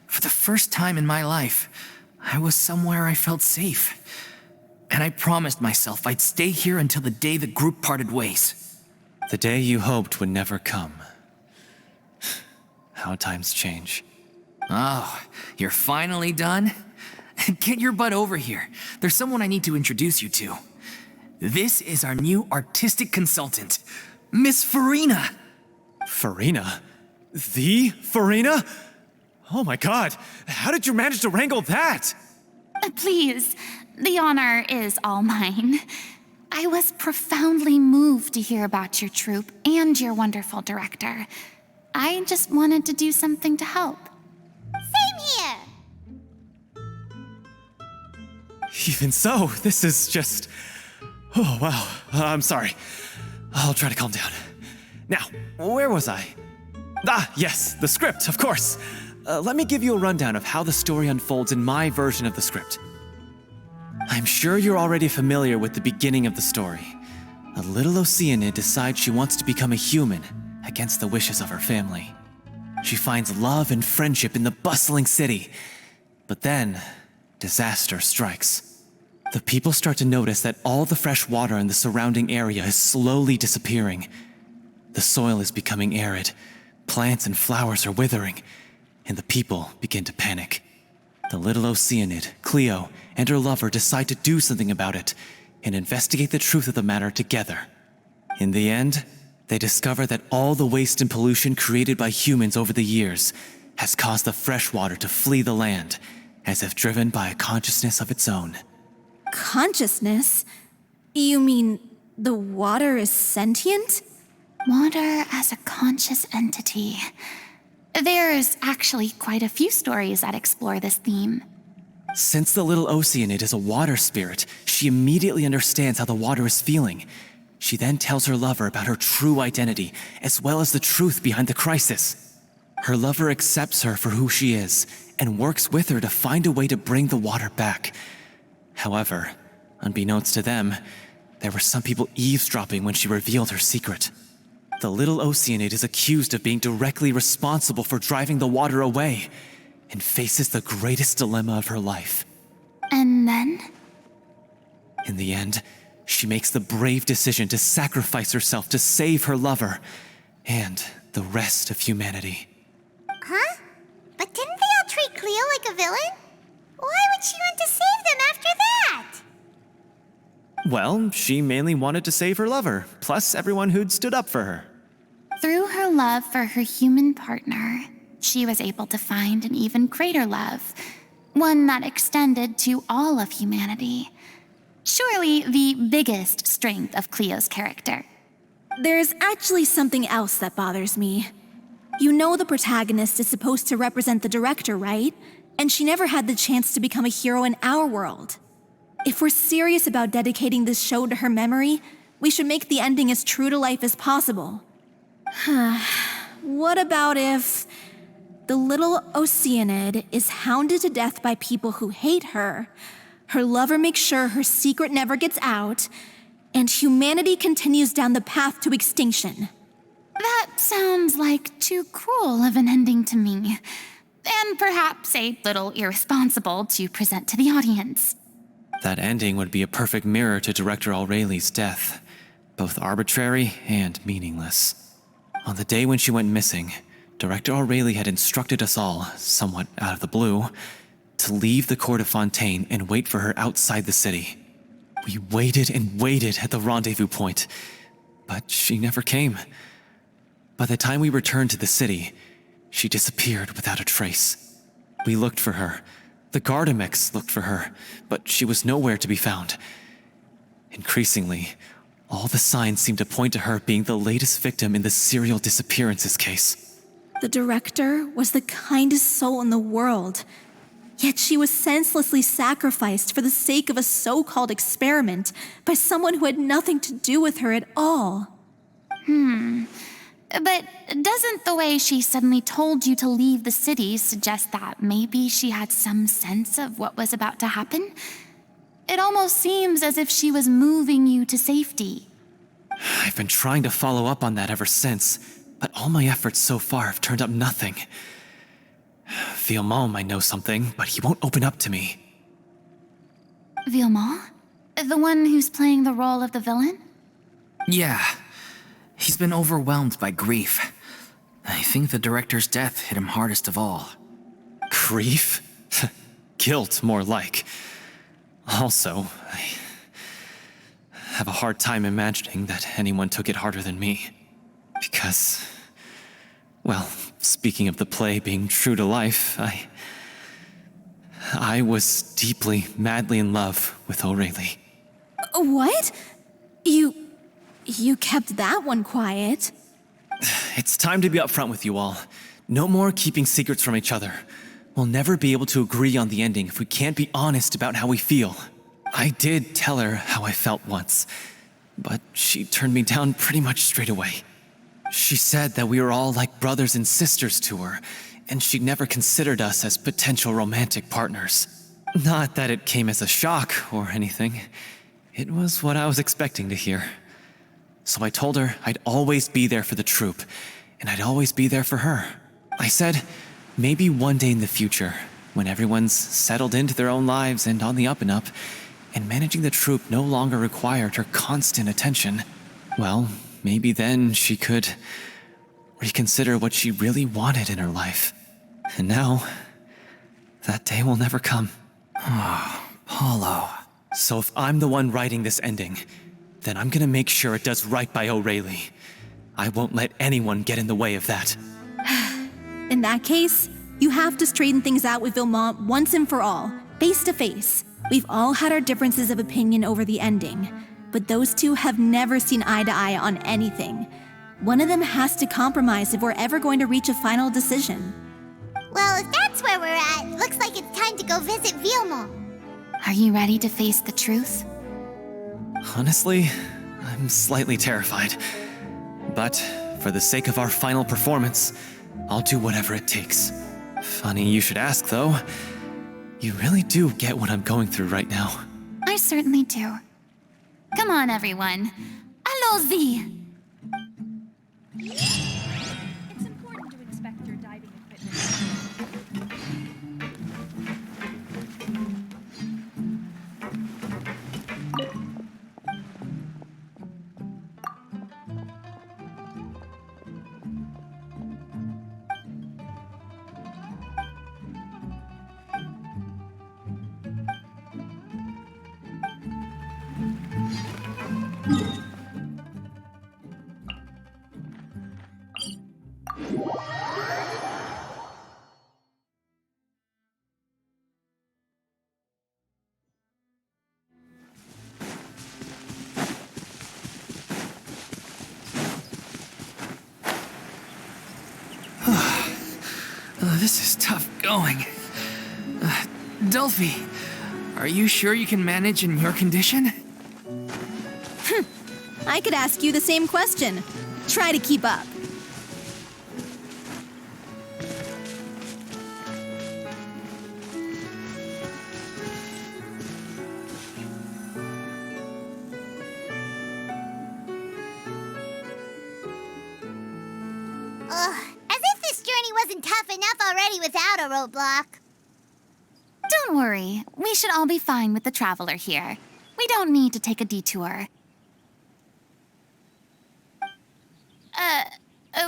for the first time in my life, I was somewhere I felt safe. And I promised myself I'd stay here until the day the group parted ways. The day you hoped would never come. How times change. Oh, you're finally done? Get your butt over here. There's someone I need to introduce you to. This is our new artistic consultant, Miss Furina. Furina? The Furina? Oh my god, how did you manage to wrangle that? Please, the honor is all mine. I was profoundly moved to hear about your troupe and your wonderful director. I just wanted to do something to help. Same here. Even so, this is just... Oh, wow. I'm sorry. I'll try to calm down. Now, where was I? Ah, yes, the script, of course. Let me give you a rundown of how the story unfolds in my version of the script. I'm sure you're already familiar with the beginning of the story. A little Oceanid decides she wants to become a human against the wishes of her family. She finds love and friendship in the bustling city. But then, disaster strikes. The people start to notice that all the fresh water in the surrounding area is slowly disappearing. The soil is becoming arid, plants and flowers are withering, and the people begin to panic. The little Oceanid, Cleo, and her lover decide to do something about it and investigate the truth of the matter together. In the end, they discover that all the waste and pollution created by humans over the years has caused the fresh water to flee the land, as if driven by a consciousness of its own. Consciousness? You mean the water is sentient? Water as a conscious entity. There's actually quite a few stories that explore this theme. Since the little Oceanid is a water spirit, she immediately understands how the water is feeling. She then tells her lover about her true identity, as well as the truth behind the crisis. Her lover accepts her for who she is, and works with her to find a way to bring the water back. However, unbeknownst to them, there were some people eavesdropping when she revealed her secret. The little Oceanid is accused of being directly responsible for driving the water away, and faces the greatest dilemma of her life. And then? In the end, she makes the brave decision to sacrifice herself to save her lover, and the rest of humanity. Huh? But didn't they all treat Cleo like a villain? Why would she want to save them after that? Well, she mainly wanted to save her lover, plus everyone who'd stood up for her. Through her love for her human partner, she was able to find an even greater love, one that extended to all of humanity. Surely the biggest strength of Cleo's character. There's actually something else that bothers me. You know the protagonist is supposed to represent the director, right? And she never had the chance to become a hero in our world. If we're serious about dedicating this show to her memory, we should make the ending as true to life as possible. What about if the little Oceanid is hounded to death by people who hate her, her lover makes sure her secret never gets out, and humanity continues down the path to extinction? That sounds like too cruel of an ending to me, and perhaps a little irresponsible to present to the audience. That ending would be a perfect mirror to Director Aureli's death, both arbitrary and meaningless. On the day when she went missing, Director Aureli had instructed us all, somewhat out of the blue, to leave the court of Fontaine and wait for her outside the city. We waited and waited at the rendezvous point, but she never came. By the time we returned to the city, she disappeared without a trace. We looked for her, The Gardamex looked for her, but she was nowhere to be found. Increasingly, all the signs seemed to point to her being the latest victim in the serial disappearances case. The director was the kindest soul in the world, yet she was senselessly sacrificed for the sake of a so-called experiment by someone who had nothing to do with her at all. But doesn't the way she suddenly told you to leave the city suggest that maybe she had some sense of what was about to happen? It almost seems as if she was moving you to safety. I've been trying to follow up on that ever since, but all my efforts so far have turned up nothing. Villemont might know something, but he won't open up to me. Villemont? The one who's playing the role of the villain? Yeah. He's been overwhelmed by grief. I think the director's death hit him hardest of all. Grief? Guilt, more like. Also, I have a hard time imagining that anyone took it harder than me. Because, well, speaking of the play being true to life, I was deeply, madly in love with Aurelie. What? You kept that one quiet. It's time to be upfront with you all. No more keeping secrets from each other. We'll never be able to agree on the ending if we can't be honest about how we feel. I did tell her how I felt once, but she turned me down pretty much straight away. She said that we were all like brothers and sisters to her, and she'd never considered us as potential romantic partners. Not that it came as a shock or anything. It was what I was expecting to hear. So I told her I'd always be there for the troupe, and I'd always be there for her. I said, maybe one day in the future, when everyone's settled into their own lives and on the up and up, and managing the troupe no longer required her constant attention, well, maybe then she could reconsider what she really wanted in her life. And now, that day will never come. Oh, Paulo. So if I'm the one writing this ending, then I'm gonna make sure it does right by Aurelie. I won't let anyone get in the way of that. In that case, you have to straighten things out with Villemont once and for all, face to face. We've all had our differences of opinion over the ending, but those two have never seen eye to eye on anything. One of them has to compromise if we're ever going to reach a final decision. Well, if that's where we're at, looks like it's time to go visit Villemont. Are you ready to face the truth? Honestly, I'm slightly terrified. But for the sake of our final performance, I'll do whatever it takes. Funny you should ask, though. You really do get what I'm going through right now. I certainly do. Come on, everyone. Allons-y! It's important to inspect your diving equipment. This is tough going. Delphi, are you sure you can manage in your condition? I could ask you the same question. Try to keep up. As if this journey wasn't tough enough already without a roadblock. Don't worry. We should all be fine with the traveler here. We don't need to take a detour.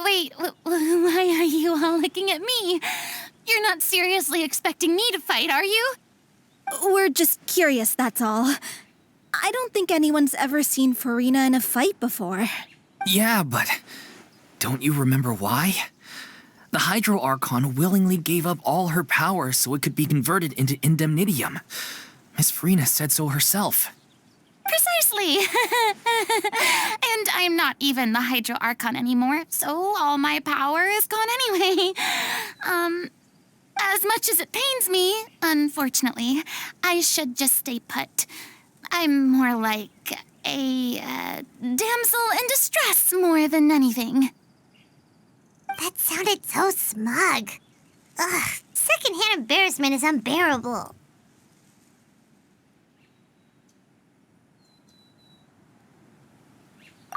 Wait, why are you all looking at me? You're not seriously expecting me to fight, are you? We're just curious, that's all. I don't think anyone's ever seen Furina in a fight before. Yeah, but don't you remember why? The Hydro Archon willingly gave up all her power so it could be converted into indemnitium. Miss Furina said so herself. Precisely. And I'm not even the Hydro Archon anymore, so all my power is gone anyway. As much as it pains me, unfortunately, I should just stay put. I'm more like a damsel in distress more than anything. That sounded so smug. Ugh, secondhand embarrassment is unbearable.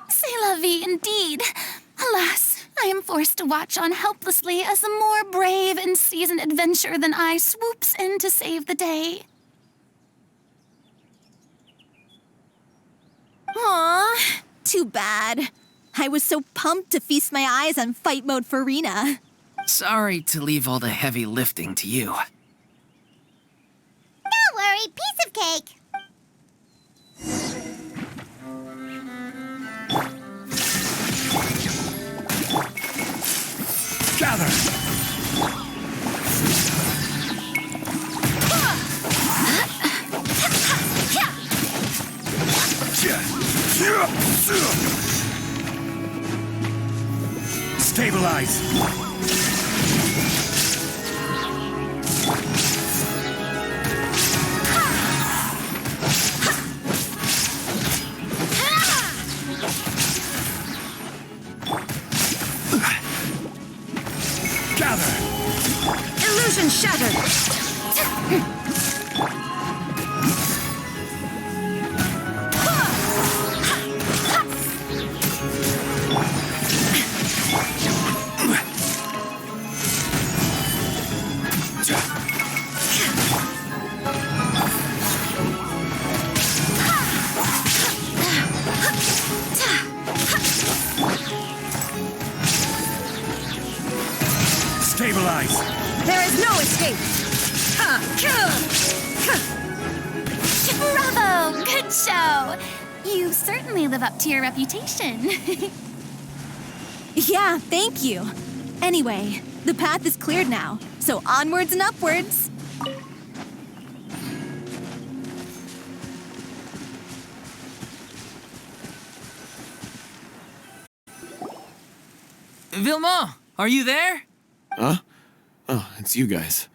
C'est la vie indeed. Alas, I am forced to watch on helplessly as a more brave and seasoned adventurer than I swoops in to save the day. Aw, too bad. I was so pumped to feast my eyes on fight mode Furina. Sorry to leave all the heavy lifting to you. Don't worry, piece of cake. Gather! Stabilize! Gather! Illusion shattered! Stabilize! There is no escape! Bravo! Good show! You certainly live up to your reputation. Yeah, thank you. Anyway, the path is cleared now, so onwards and upwards. Vilma, are you there? Huh? Oh, it's you guys.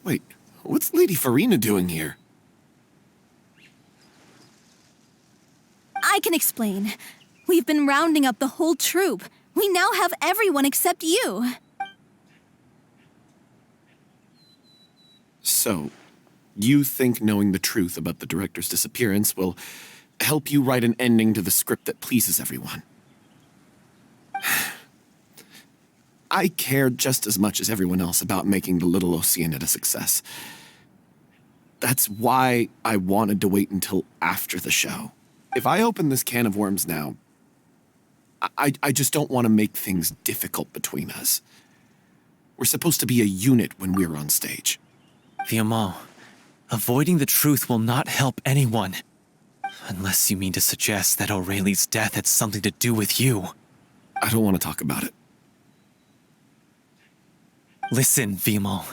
Wait, what's Lady Furina doing here? I can explain. We've been rounding up the whole troupe. We now have everyone except you. So, you think knowing the truth about the director's disappearance will help you write an ending to the script that pleases everyone? I care just as much as everyone else about making the Little Oceanid a success. That's why I wanted to wait until after the show. If I open this can of worms now, I just don't want to make things difficult between us. We're supposed to be a unit when we're on stage. Vilma, avoiding the truth will not help anyone. Unless you mean to suggest that Aurelie's death had something to do with you. I don't want to talk about it. Listen, Vilma.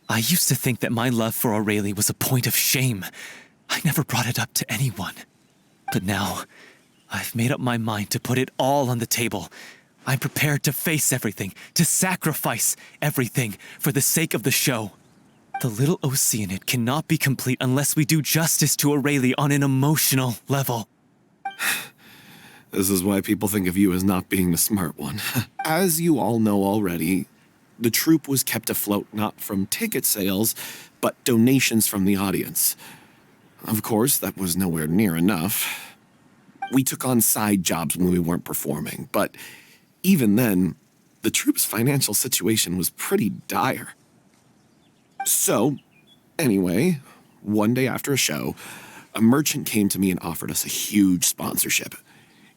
I used to think that my love for Aurelie was a point of shame. I never brought it up to anyone. But now, I've made up my mind to put it all on the table. I'm prepared to face everything, to sacrifice everything for the sake of the show. The Little Oceanid cannot be complete unless we do justice to Aurelie on an emotional level. This is why people think of you as not being the smart one. As you all know already, the troupe was kept afloat not from ticket sales, but donations from the audience. Of course, that was nowhere near enough. We took on side jobs when we weren't performing, but even then, the troupe's financial situation was pretty dire. So, anyway, one day after a show, a merchant came to me and offered us a huge sponsorship.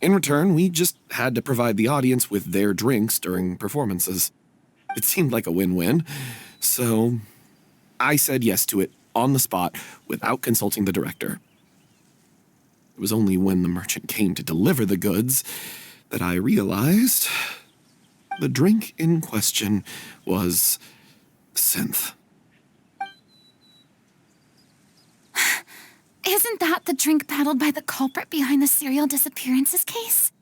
In return, we just had to provide the audience with their drinks during performances. It seemed like a win-win, so I said yes to it on the spot without consulting the director. It was only when the merchant came to deliver the goods that I realized The drink in question was synth. Isn't that the drink peddled by the culprit behind the serial disappearances case?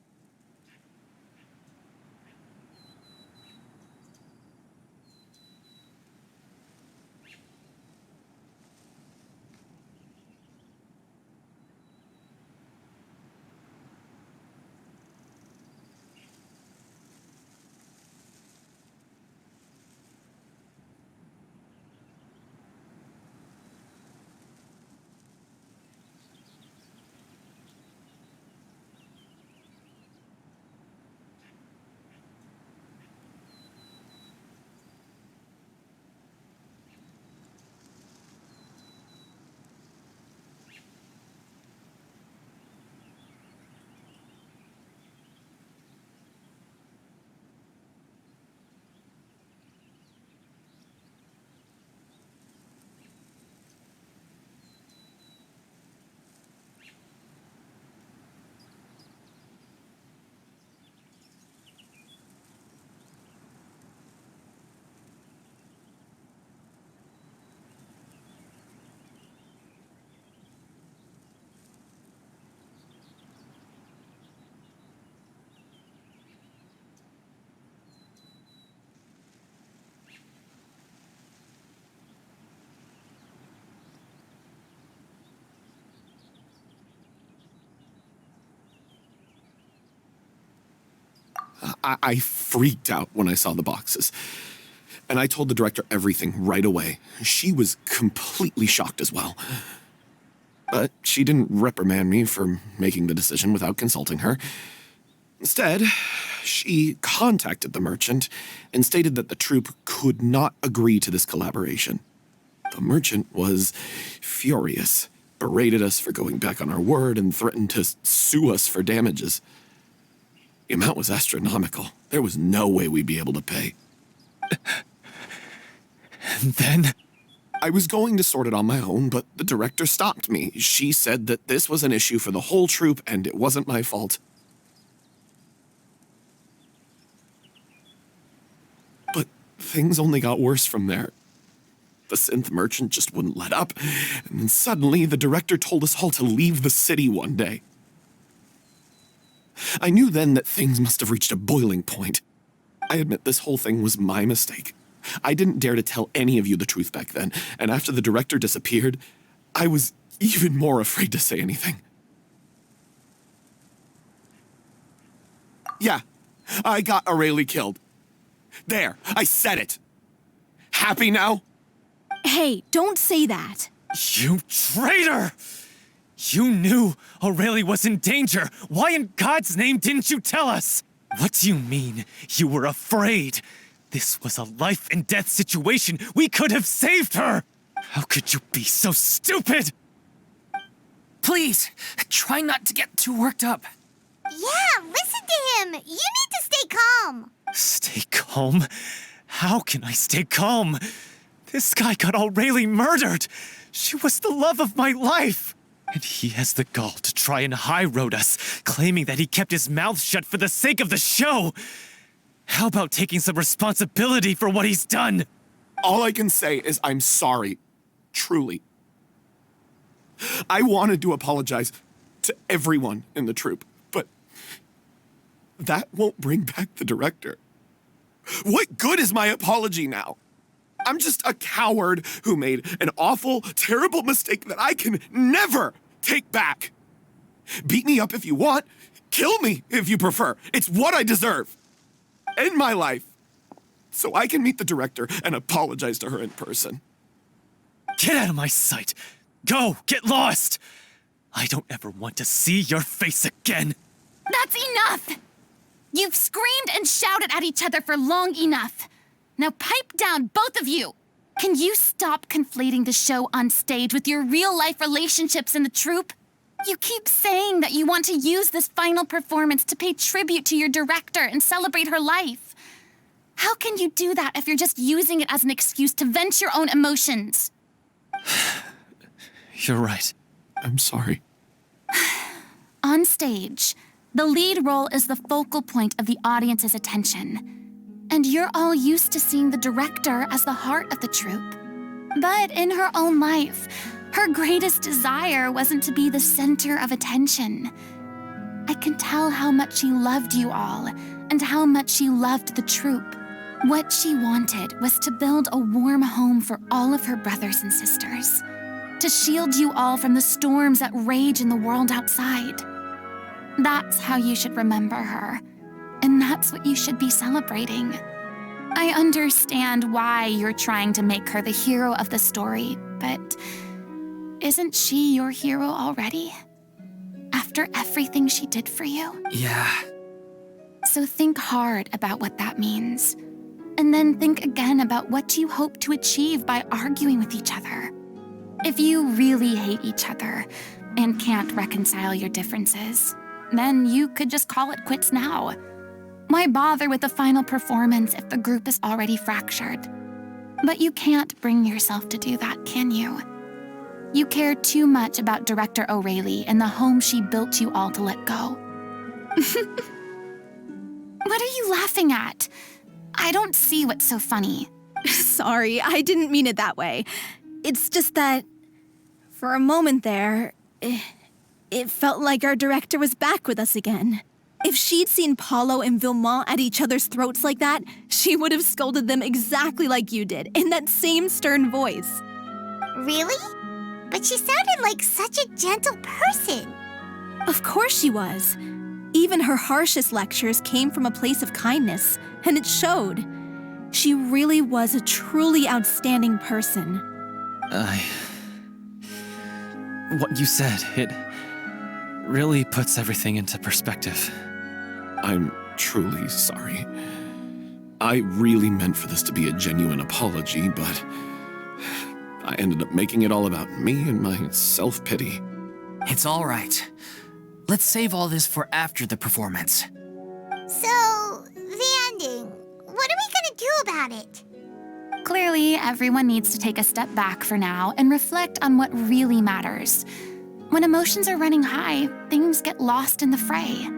I freaked out when I saw the boxes. And I told the director everything right away. She was completely shocked as well. But she didn't reprimand me for making the decision without consulting her. Instead, she contacted the merchant and stated that the troupe could not agree to this collaboration. The merchant was furious, berated us for going back on our word, and threatened to sue us for damages. The amount was astronomical. There was no way we'd be able to pay. And then? I was going to sort it on my own, but the director stopped me. She said that this was an issue for the whole troupe and it wasn't my fault. But things only got worse from there. The synth merchant just wouldn't let up, and then suddenly the director told us all to leave the city one day. I knew then that things must have reached a boiling point. I admit this whole thing was my mistake. I didn't dare to tell any of you the truth back then, and after the director disappeared, I was even more afraid to say anything. Yeah, I got Aurelie killed. There, I said it. Happy now? Hey, don't say that. You traitor! You knew Aurelie was in danger. Why in God's name didn't you tell us? What do you mean you were afraid? This was a life and death situation. We could have saved her. How could you be so stupid? Please, try not to get too worked up. Yeah, listen to him. You need to stay calm. Stay calm? How can I stay calm? This guy got Aurelie murdered. She was the love of my life. And he has the gall to try and high-road us, claiming that he kept his mouth shut for the sake of the show. How about taking some responsibility for what he's done? All I can say is I'm sorry. Truly. I wanted to apologize to everyone in the troupe, but that won't bring back the director. What good is my apology now? I'm just a coward who made an awful, terrible mistake that I can never take back. Beat me up if you want. Kill me if you prefer. It's what I deserve. End my life so I can meet the director and apologize to her in person. Get out of my sight. Go, get lost. I don't ever want to see your face again. That's enough! You've screamed and shouted at each other for long enough. Now pipe down, both of you! Can you stop conflating the show on stage with your real-life relationships in the troupe? You keep saying that you want to use this final performance to pay tribute to your director and celebrate her life. How can you do that if you're just using it as an excuse to vent your own emotions? You're right. I'm sorry. On stage, the lead role is the focal point of the audience's attention. And you're all used to seeing the director as the heart of the troupe. But in her own life, her greatest desire wasn't to be the center of attention. I can tell how much she loved you all and how much she loved the troupe. What she wanted was to build a warm home for all of her brothers and sisters, to shield you all from the storms that rage in the world outside. That's how you should remember her, and that's what you should be celebrating. I understand why you're trying to make her the hero of the story, but isn't she your hero already? After everything she did for you? Yeah. So think hard about what that means. And then think again about what you hope to achieve by arguing with each other. If you really hate each other and can't reconcile your differences, then you could just call it quits now. Why bother with the final performance if the group is already fractured? But you can't bring yourself to do that, can you? You care too much about Director O'Reilly and the home she built you all to let go. What are you laughing at? I don't see what's so funny. Sorry, I didn't mean it that way. It's just that, for a moment there, it felt like our director was back with us again. If she'd seen Paulo and Villemont at each other's throats like that, she would have scolded them exactly like you did, in that same stern voice. Really? But she sounded like such a gentle person. Of course she was. Even her harshest lectures came from a place of kindness, and it showed. She really was a truly outstanding person. What you said, it really puts everything into perspective. I'm truly sorry. I really meant for this to be a genuine apology, but I ended up making it all about me and my self-pity. It's all right. Let's save all this for after the performance. So, the ending. What are we gonna do about it? Clearly, everyone needs to take a step back for now and reflect on what really matters. When emotions are running high, things get lost in the fray.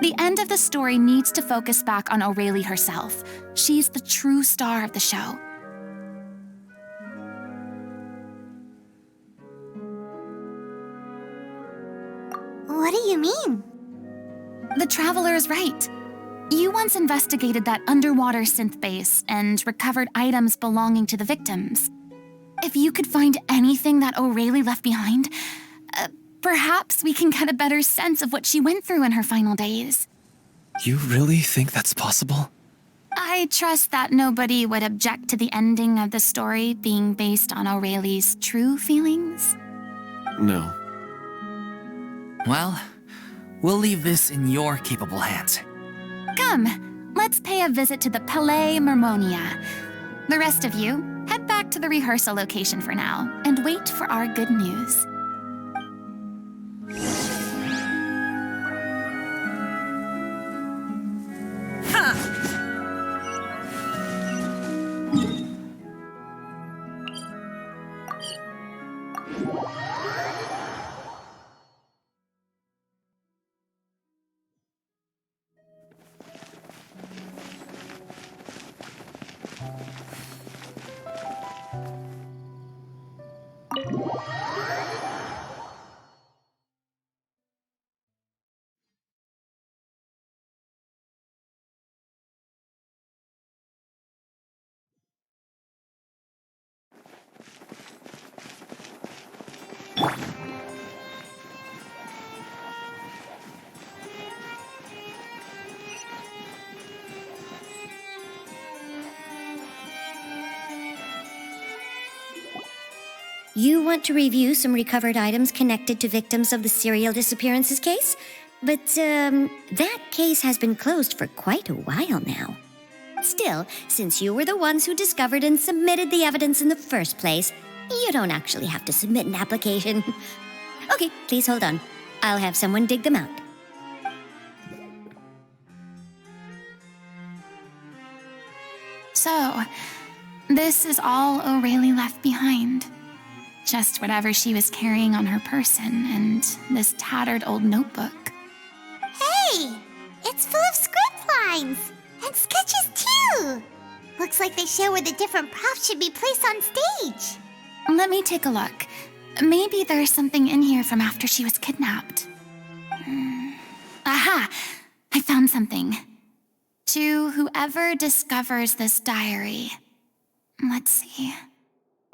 The end of the story needs to focus back on O'Reilly herself. She's the true star of the show. What do you mean? The Traveler is right. You once investigated that underwater synth base and recovered items belonging to the victims. If you could find anything that O'Reilly left behind, perhaps we can get a better sense of what she went through in her final days. You really think that's possible? I trust that nobody would object to the ending of the story being based on O'Reilly's true feelings. No. Well, we'll leave this in your capable hands. Come, let's pay a visit to the Palais Mermonia. The rest of you, head back to the rehearsal location for now and wait for our good news. You want to review some recovered items connected to victims of the serial disappearances case? But, that case has been closed for quite a while now. Still, since you were the ones who discovered and submitted the evidence in the first place, you don't actually have to submit an application. Okay, please hold on. I'll have someone dig them out. So, this is all O'Reilly left behind. Just whatever she was carrying on her person and this tattered old notebook. Hey! It's full of script lines! And sketches too! looks like they share where the different props should be placed on stage. Let me take a look. Maybe there's something in here from after she was kidnapped. Aha! I found something. To whoever discovers this diary. Let's see.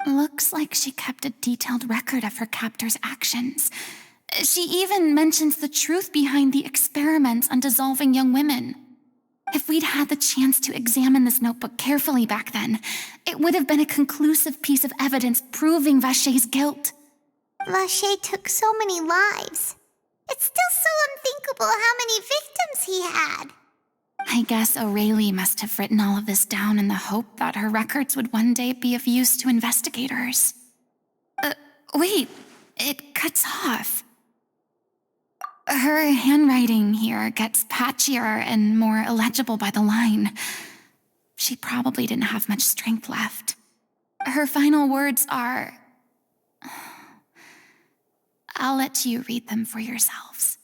Looks like she kept a detailed record of her captor's actions. She even mentions the truth behind the experiments on dissolving young women. If we'd had the chance to examine this notebook carefully back then, it would have been a conclusive piece of evidence proving Vacher's guilt. Vacher took so many lives. It's still so unthinkable how many victims he had. I guess Aurelie must have written all of this down in the hope that her records would one day be of use to investigators. Wait, it cuts off. Her handwriting here gets patchier and more illegible by the line. She probably didn't have much strength left. Her final words are... I'll let you read them for yourselves.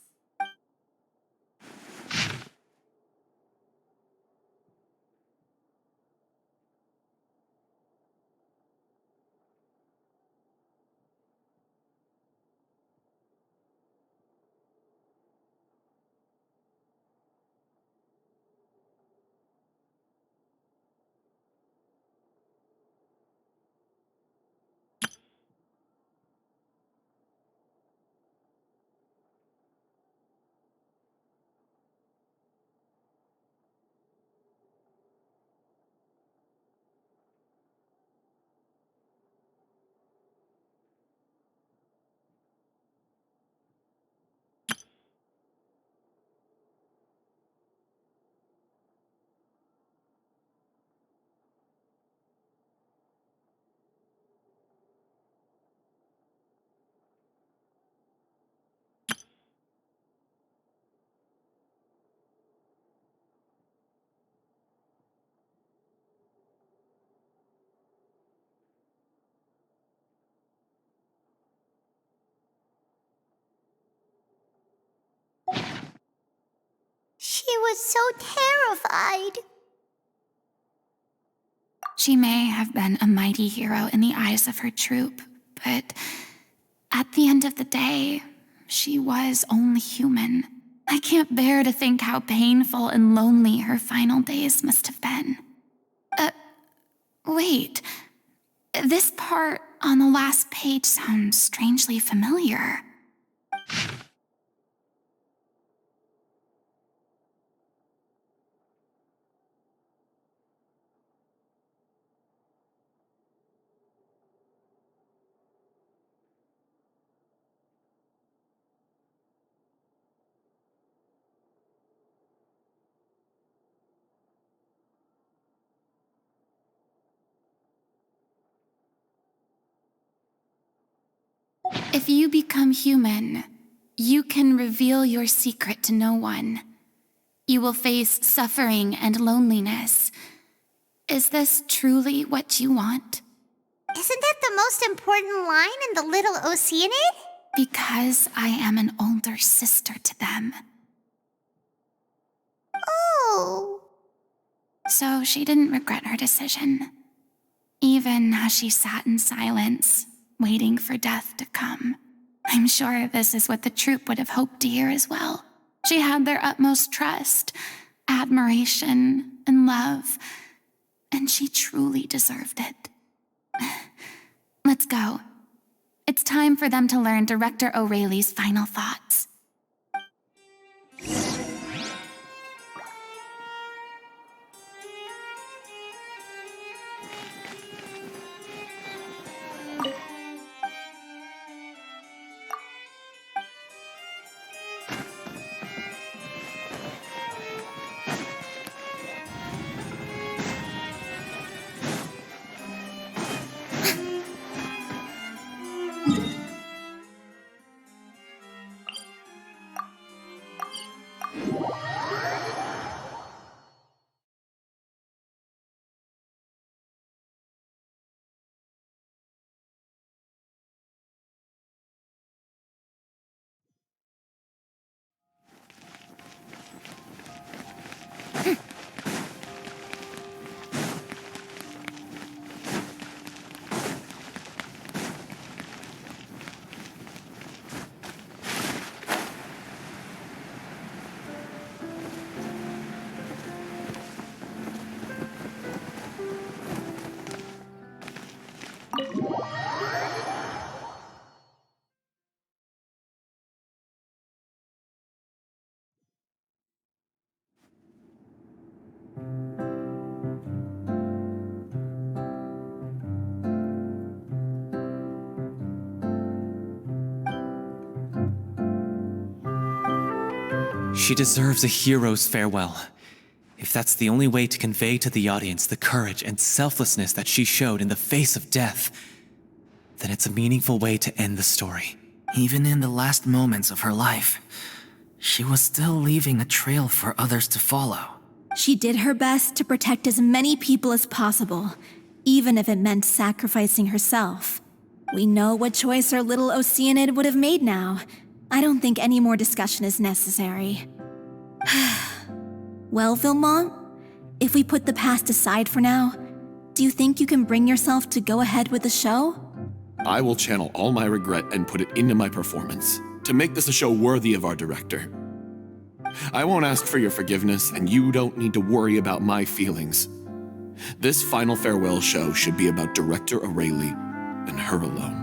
She was so terrified. She may have been a mighty hero in the eyes of her troop, but at the end of the day, she was only human. I can't bear to think how painful and lonely her final days must have been. Wait. This part on the last page sounds strangely familiar. If you become human, you can reveal your secret to no one. You will face suffering and loneliness. Is this truly what you want? Isn't that the most important line in the Little Oceanid? Because I am an older sister to them. Oh. So she didn't regret her decision, even as she sat in silence, waiting for death to come. I'm sure this is what the troupe would have hoped to hear as well. She had their utmost trust, admiration, and love, and she truly deserved it. Let's go. It's time for them to learn Director Aurelie's final thoughts. She deserves a hero's farewell. If that's the only way to convey to the audience the courage and selflessness that she showed in the face of death, then it's a meaningful way to end the story. Even in the last moments of her life, she was still leaving a trail for others to follow. She did her best to protect as many people as possible, even if it meant sacrificing herself. We know what choice our little Oceanid would have made now. I don't think any more discussion is necessary. Well, Vilmont, if we put the past aside for now, do you think you can bring yourself to go ahead with the show? I will channel all my regret and put it into my performance, to make this a show worthy of our director. I won't ask for your forgiveness, and you don't need to worry about my feelings. This final farewell show should be about Director Aurelie and her alone.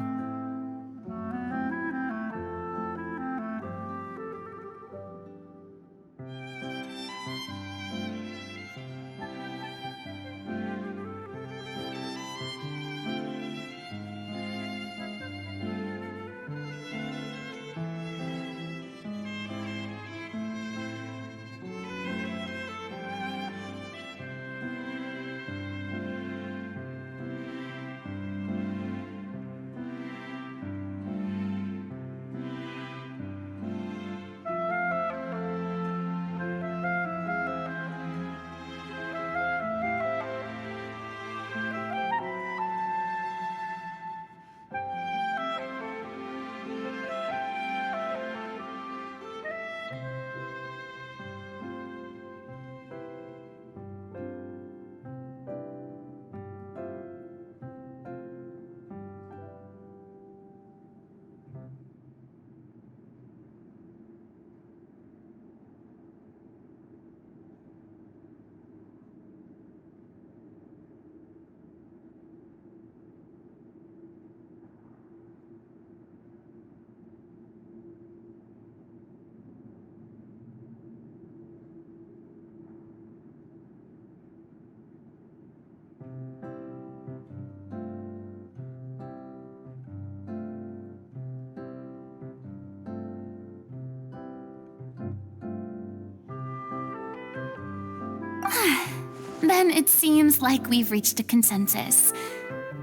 Then it seems like we've reached a consensus.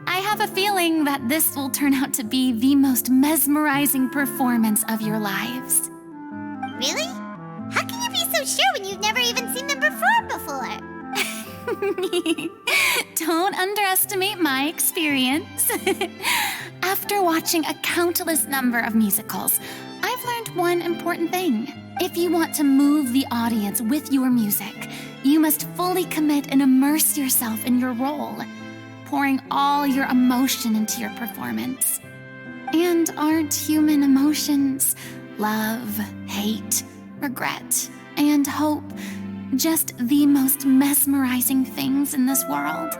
I have a feeling that this will turn out to be the most mesmerizing performance of your lives. Really? How can you be so sure when you've never even seen them perform before? Don't underestimate my experience. After watching a countless number of musicals, I've learned one important thing. If you want to move the audience with your music, you must fully commit and immerse yourself in your role, pouring all your emotion into your performance. And aren't human emotions, love, hate, regret, and hope, just the most mesmerizing things in this world?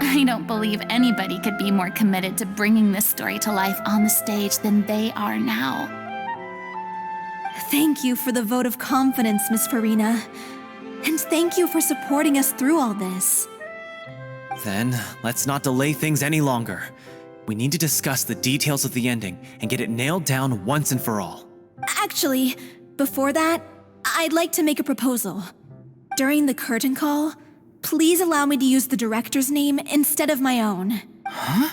I don't believe anybody could be more committed to bringing this story to life on the stage than they are now. Thank you for the vote of confidence, Miss Furina. And thank you for supporting us through all this. Then, let's not delay things any longer. We need to discuss the details of the ending and get it nailed down once and for all. Actually, before that, I'd like to make a proposal. During the curtain call, please allow me to use the director's name instead of my own. Huh?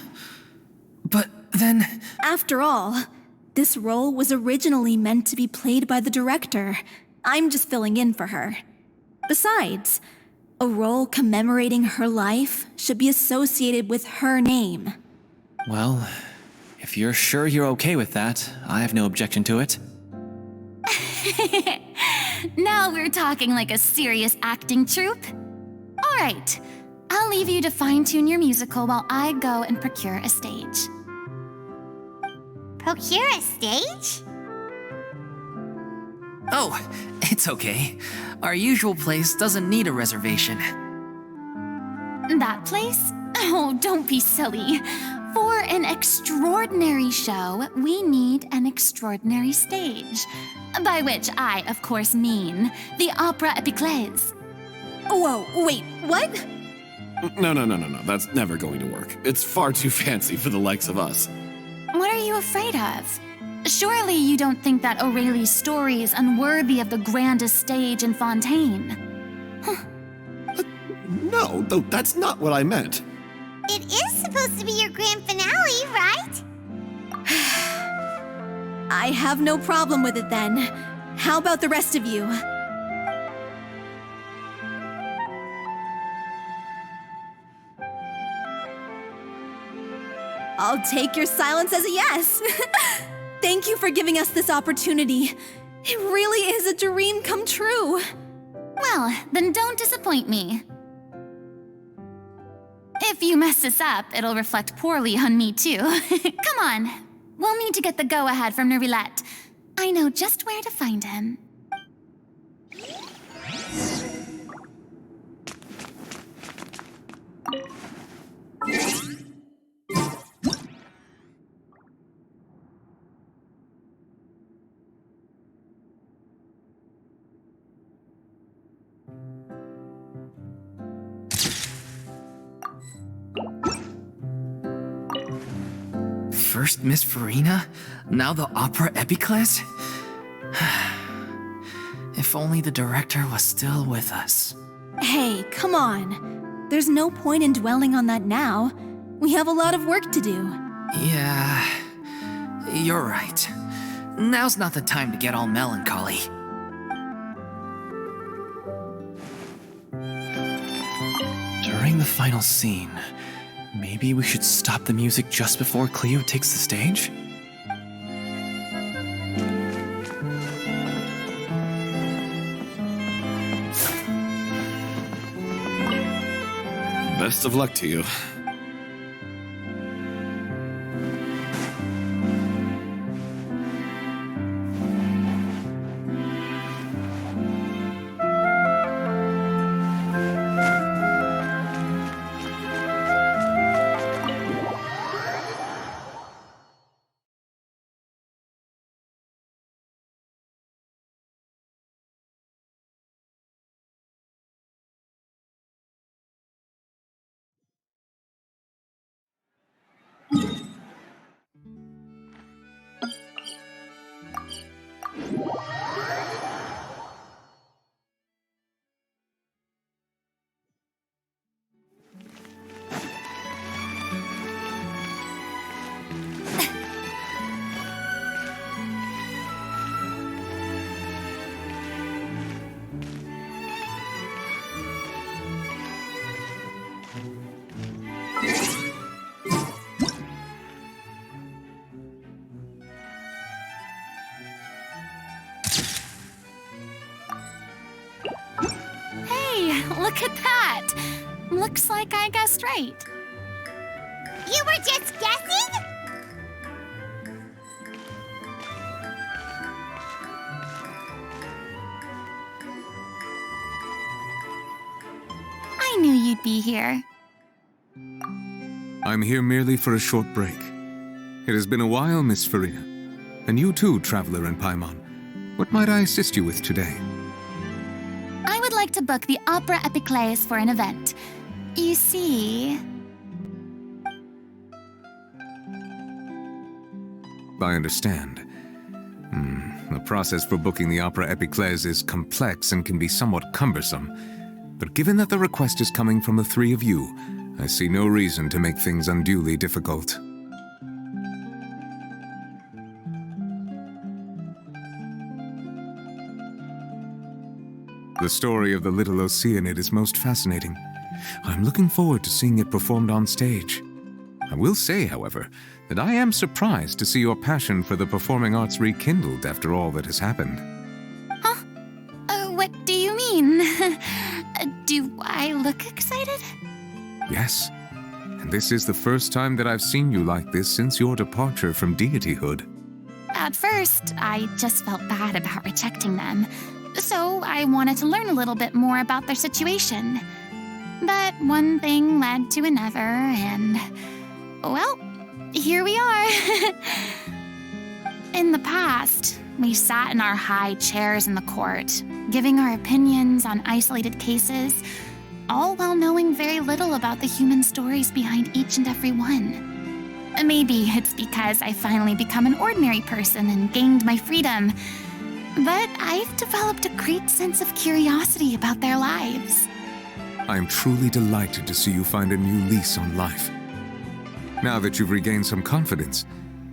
But then... After all, this role was originally meant to be played by the director. I'm just filling in for her. Besides, a role commemorating her life should be associated with her name. Well, if you're sure you're okay with that, I have no objection to it. Now we're talking like a serious acting troupe. All right, I'll leave you to fine-tune your musical while I go and procure a stage. Procure a stage? Oh, it's okay. Our usual place doesn't need a reservation. That place? Oh, don't be silly. For an extraordinary show, we need an extraordinary stage. By which I, of course, mean the Opera Epiclese. Whoa, wait, what? No. That's never going to work. It's far too fancy for the likes of us. What are you afraid of? Surely you don't think that Aurelie's story is unworthy of the grandest stage in Fontaine. No, though that's not what I meant. It is supposed to be your grand finale, right? I have no problem with it then. How about the rest of you? I'll take your silence as a yes. Thank you for giving us this opportunity. It really is a dream come true. Well, then don't disappoint me. If you mess this up, it'll reflect poorly on me too. Come on, we'll need to get the go-ahead from Neuvillette. I know just where to find him. First Miss Furina, now the opera epiclese? If only the director was still with us. Hey, come on. There's no point in dwelling on that now. We have a lot of work to do. Yeah, you're right. Now's not the time to get all melancholy. During the final scene, maybe we should stop the music just before Cleo takes the stage? Best of luck to you. Look at that! Looks like I guessed right. You were just guessing? I knew you'd be here. I'm here merely for a short break. It has been a while, Miss Furina. And you too, traveler in Paimon. What might I assist you with today? I would like to book the Opera Epiclese for an event. You see... I understand. The process for booking the Opera Epiclese is complex and can be somewhat cumbersome. But given that the request is coming from the three of you, I see no reason to make things unduly difficult. The story of the little Oceanid is most fascinating. I'm looking forward to seeing it performed on stage. I will say, however, that I am surprised to see your passion for the performing arts rekindled after all that has happened. Huh? What do you mean? Do I look excited? Yes, and this is the first time that I've seen you like this since your departure from deityhood. At first, I just felt bad about rejecting them, so I wanted to learn a little bit more about their situation. But one thing led to another, and... well, here we are. In the past, we sat in our high chairs in the court, giving our opinions on isolated cases, all while knowing very little about the human stories behind each and every one. Maybe it's because I finally become an ordinary person and gained my freedom, but I've developed a great sense of curiosity about their lives. I am truly delighted to see you find a new lease on life. Now that you've regained some confidence,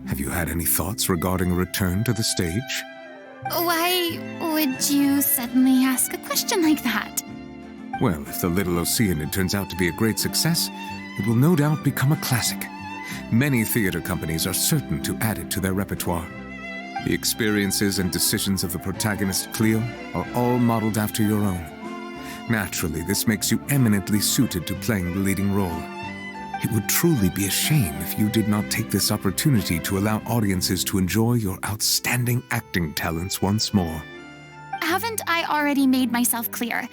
have you had any thoughts regarding a return to the stage? Why would you suddenly ask a question like that? Well, if the Little Oceanid turns out to be a great success, it will no doubt become a classic. Many theater companies are certain to add it to their repertoire. The experiences and decisions of the protagonist Cleo are all modeled after your own. Naturally, this makes you eminently suited to playing the leading role. It would truly be a shame if you did not take this opportunity to allow audiences to enjoy your outstanding acting talents once more. Haven't I already made myself clear?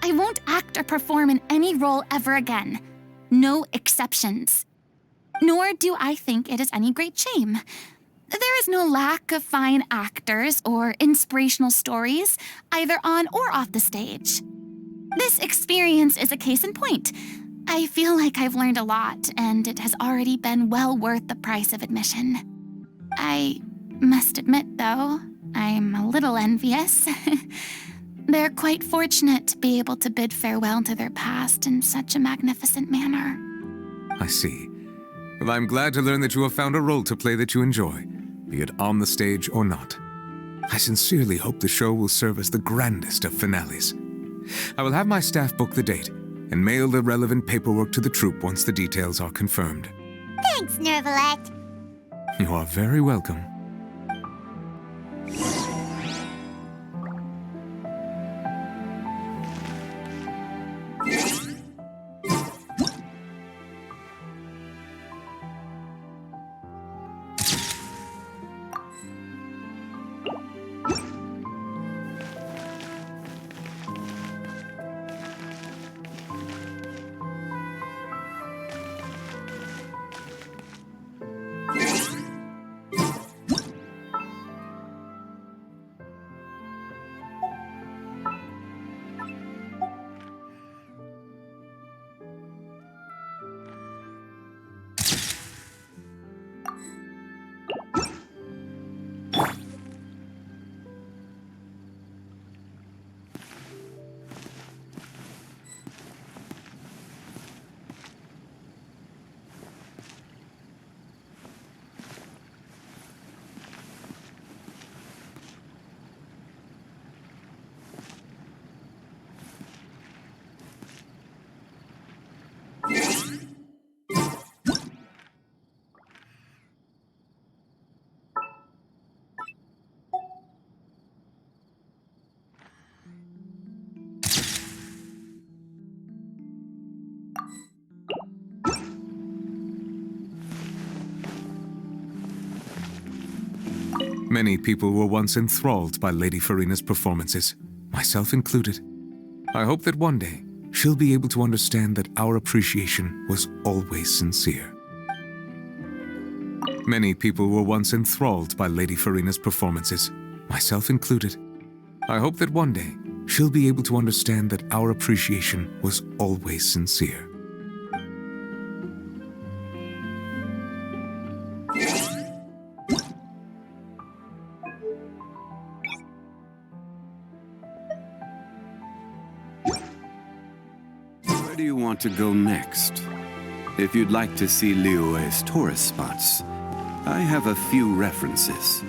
I won't act or perform in any role ever again. No exceptions. Nor do I think it is any great shame. There is no lack of fine actors or inspirational stories, either on or off the stage. This experience is a case in point. I feel like I've learned a lot, and it has already been well worth the price of admission. I must admit, though, I'm a little envious. They're quite fortunate to be able to bid farewell to their past in such a magnificent manner. I see. Well, I'm glad to learn that you have found a role to play that you enjoy, be it on the stage or not. I sincerely hope the show will serve as the grandest of finales. I will have my staff book the date and mail the relevant paperwork to the troupe once the details are confirmed. Thanks, Nervalette. You are very welcome. Many people were once enthralled by Lady Furina's performances, myself included. I hope that one day she'll be able to understand that our appreciation was always sincere. Many people were once enthralled by Lady Furina's performances, myself included. I hope that one day she'll be able to understand that our appreciation was always sincere. Where do you want to go next? If you'd like to see Liyue's tourist spots, I have a few references.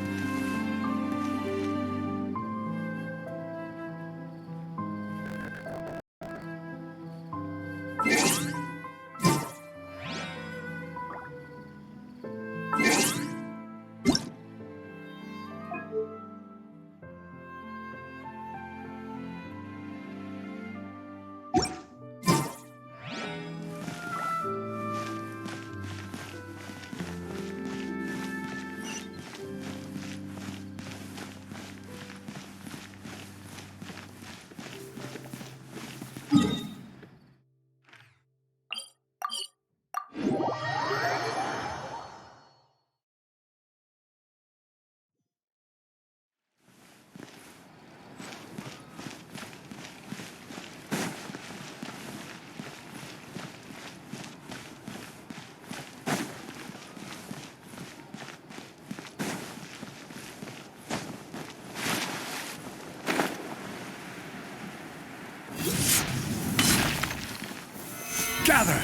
gather!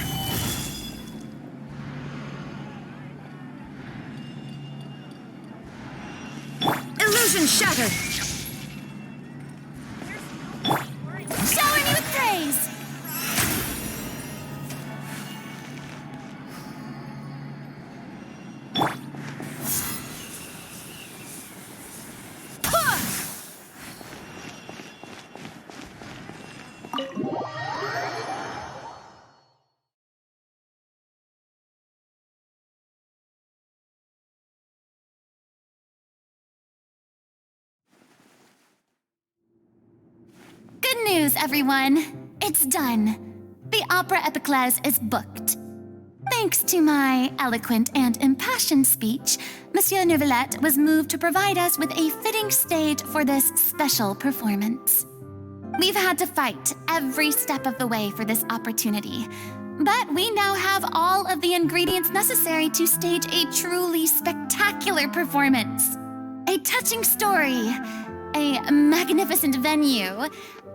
Illusion shattered! Shower me with praise! Good news, everyone. It's done. The Opera Epiclese is booked. Thanks to my eloquent and impassioned speech, Monsieur Neuvillette was moved to provide us with a fitting stage for this special performance. We've had to fight every step of the way for this opportunity, but we now have all of the ingredients necessary to stage a truly spectacular performance. A touching story, a magnificent venue,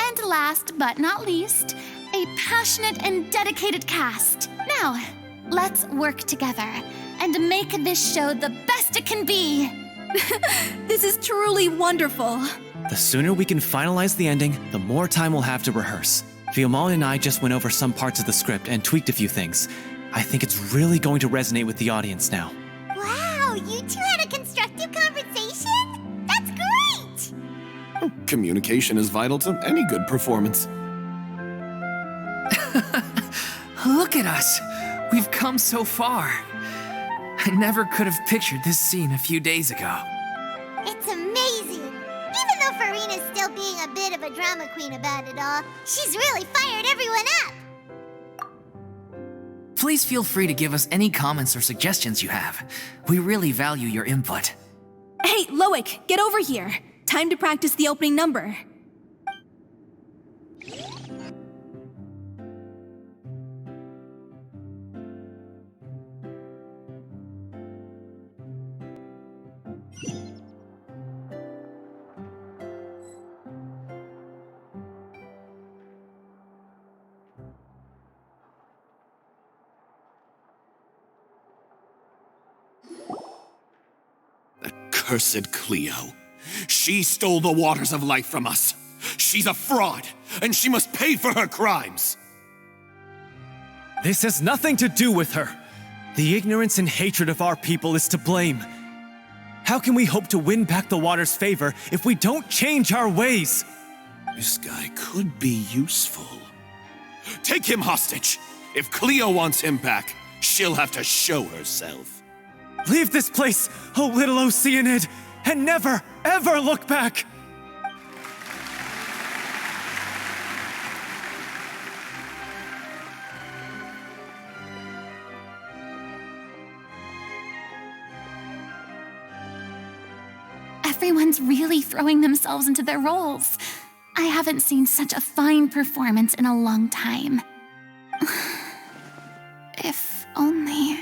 and last but not least, a passionate and dedicated cast. Now, let's work together and make this show the best it can be. This is truly wonderful. The sooner we can finalize the ending, the more time we'll have to rehearse. Fiamma and I just went over some parts of the script and tweaked a few things. I think it's really going to resonate with the audience now. Wow, you two had a constructive conversation? That's great! Communication is vital to any good performance. Look at us! We've come so far. I never could have pictured this scene a few days ago. It's amazing! Even though Furina's still being a bit of a drama queen about it all, she's really fired everyone up! Please feel free to give us any comments or suggestions you have. We really value your input. Hey, Loic, get over here. Time to practice the opening number. Cursed Cleo. She stole the waters of life from us. She's a fraud, and she must pay for her crimes. This has nothing to do with her. The ignorance and hatred of our people is to blame. How can we hope to win back the water's favor if we don't change our ways? This guy could be useful. Take him hostage. If Cleo wants him back, she'll have to show herself. Leave this place, O little Oceanid, and never, ever look back! Everyone's really throwing themselves into their roles. I haven't seen such a fine performance in a long time. If only...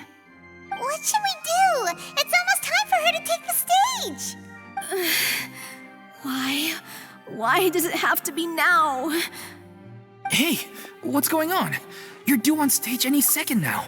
What should we do? It's almost time for her to take the stage! Why? Why does it have to be now? Hey, what's going on? You're due on stage any second now.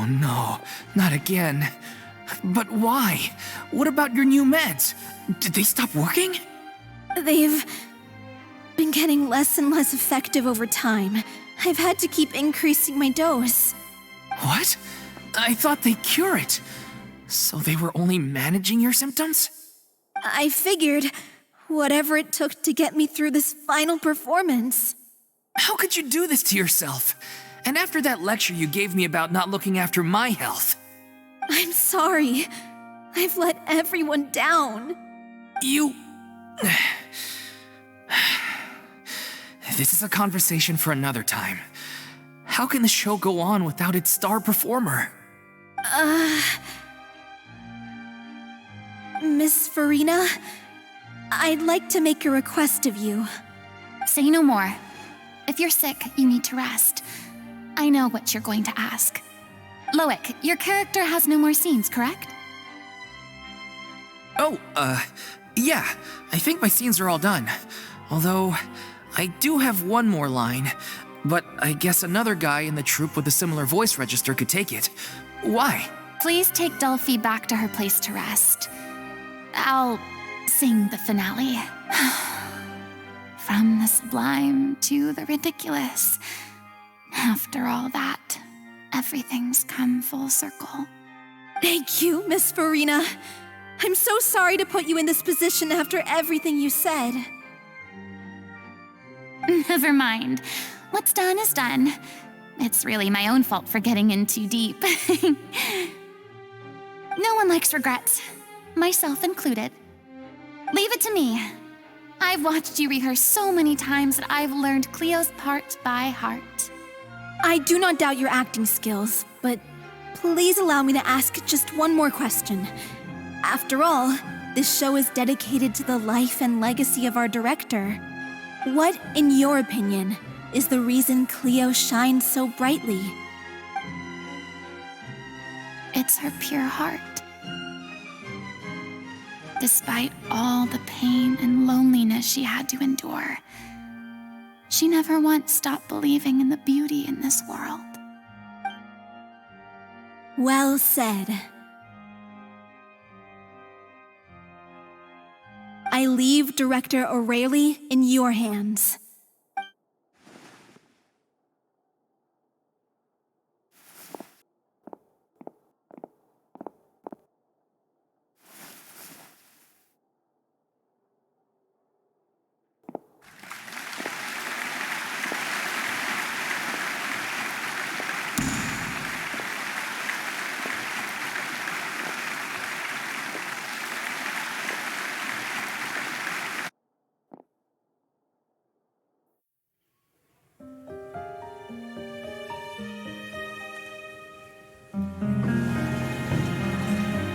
Oh no, not again. But why? What about your new meds? Did they stop working? They've been getting less and less effective over time. I've had to keep increasing my dose. What? I thought they cure it. So they were only managing your symptoms? I figured whatever it took to get me through this final performance. How could you do this to yourself? And after that lecture you gave me about not looking after my health. I'm sorry. I've let everyone down. You... This is a conversation for another time. How can the show go on without its star performer? Miss Furina, I'd like to make a request of you. Say no more. If you're sick, you need to rest. I know what you're going to ask. Loic, your character has no more scenes, correct? Oh, yeah. I think my scenes are all done. Although, I do have one more line. But I guess another guy in the troupe with a similar voice register could take it. Why? Please take Delphi back to her place to rest. I'll sing the finale. From the sublime to the ridiculous. After all that, everything's come full circle. Thank you, Miss Furina. I'm so sorry to put you in this position after everything you said. Never mind. What's done is done. It's really my own fault for getting in too deep. No one likes regrets, myself included. Leave it to me. I've watched you rehearse so many times that I've learned Cleo's part by heart. I do not doubt your acting skills, but please allow me to ask just one more question. After all, this show is dedicated to the life and legacy of our director. What, in your opinion, is the reason Cleo shines so brightly? It's her pure heart. Despite all the pain and loneliness she had to endure, she never once stopped believing in the beauty in this world. Well said. I leave Director O'Reilly in your hands.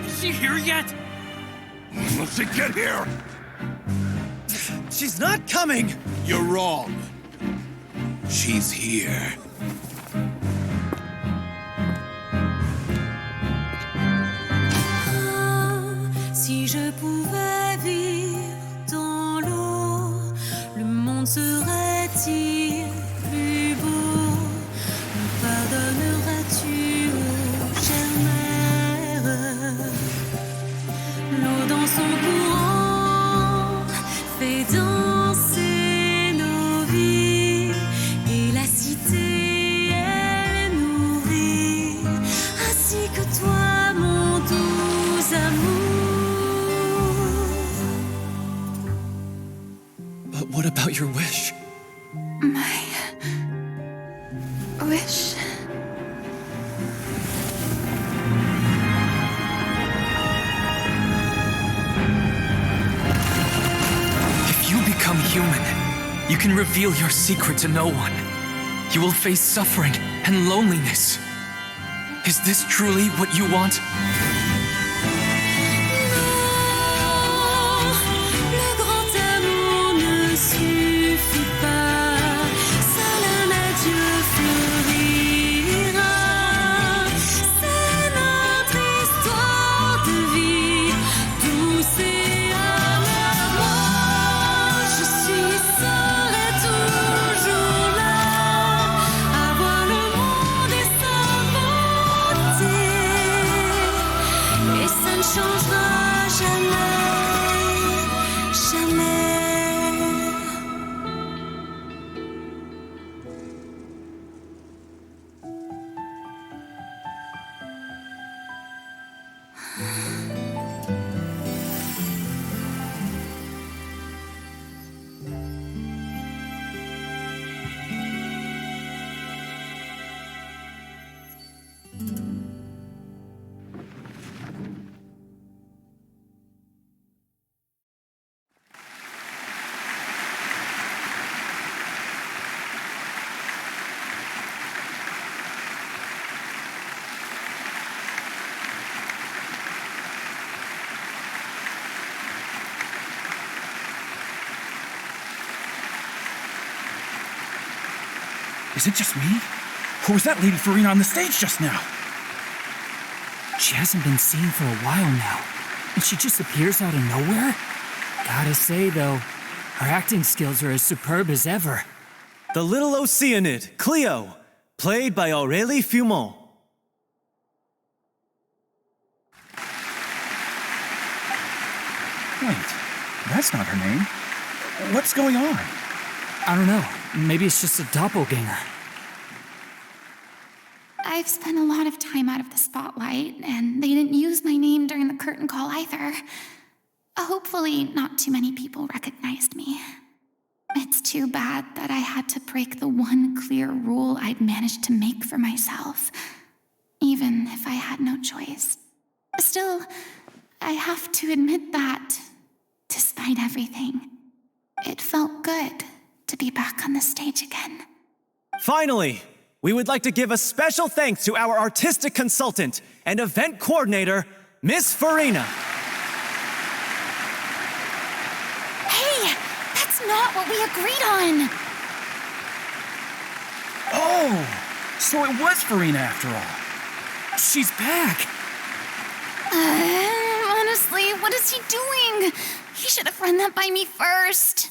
Is she here yet? Will she get here? She's not coming! You're wrong. She's here. Si je pouvais vivre dans l'eau, le monde serait-il plus beau? Me pardonneras-tu, ô chère mère? L'eau dans son courant fait danser nos vies, et la cité elle est nourrie, ainsi que toi, mon doux amour. But what about your wish? My wish. If you become human, you can reveal your secret to no one. You will face suffering and loneliness. Is this truly what you want? Le grand amour ne suffit pas, seul un adieu fleurira. C'est notre histoire de vie, douce et amère. Moi, je suis, serai toujours là, à voir le monde et sa beauté. Is it just me? Or was that Lady Furina on the stage just now? She hasn't been seen for a while now, and she just appears out of nowhere? Gotta say, though, her acting skills are as superb as ever. The little Oceanid, Cleo, played by Aurélie Fumont. Wait, that's not her name. What's going on? I don't know. Maybe it's just a doppelganger. I've spent a lot of time out of the spotlight, and they didn't use my name during the curtain call either. Hopefully, not too many people recognized me. It's too bad that I had to break the one clear rule I'd managed to make for myself, even if I had no choice. Still, I have to admit that, despite everything, it felt good to be back on the stage again. Finally, we would like to give a special thanks to our artistic consultant and event coordinator, Miss Furina. Hey, that's not what we agreed on. Oh, so it was Furina after all. She's back. Honestly, what is he doing? He should have run that by me first.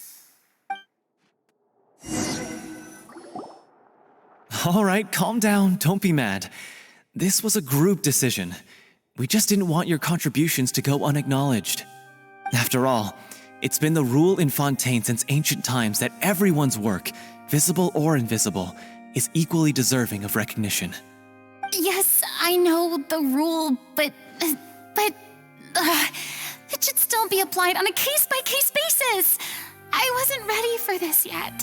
All right, calm down. Don't be mad. This was a group decision. We just didn't want your contributions to go unacknowledged. After all, it's been the rule in Fontaine since ancient times that everyone's work, visible or invisible, is equally deserving of recognition. Yes, I know the rule, but it should still be applied on a case-by-case basis. I wasn't ready for this yet.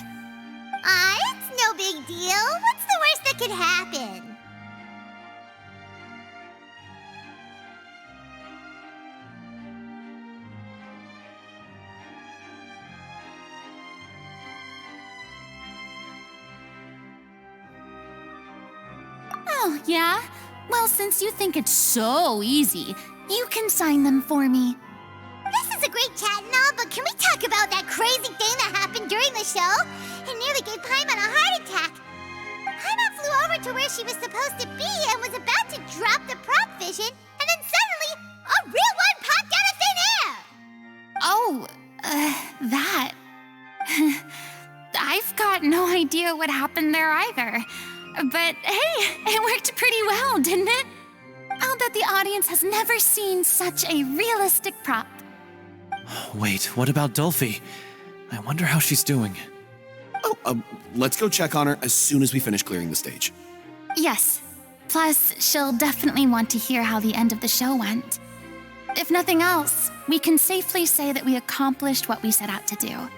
It's no big deal. What's the worst that could happen? Oh, yeah? Well, since you think it's so easy, you can sign them for me. This is a great chat and all, but can we talk about that crazy thing that happened during the show? It nearly gave Paimon a heart attack. Paimon flew over to where she was supposed to be and was about to drop the prop vision, and then suddenly, a real one popped out of thin air! Oh, that. I've got no idea what happened there either. But hey, it worked pretty well, didn't it? I'll bet the audience has never seen such a realistic prop. Wait, what about Dolphy? I wonder how she's doing. Oh, let's go check on her as soon as we finish clearing the stage. Yes. Plus, she'll definitely want to hear how the end of the show went. If nothing else, we can safely say that we accomplished what we set out to do.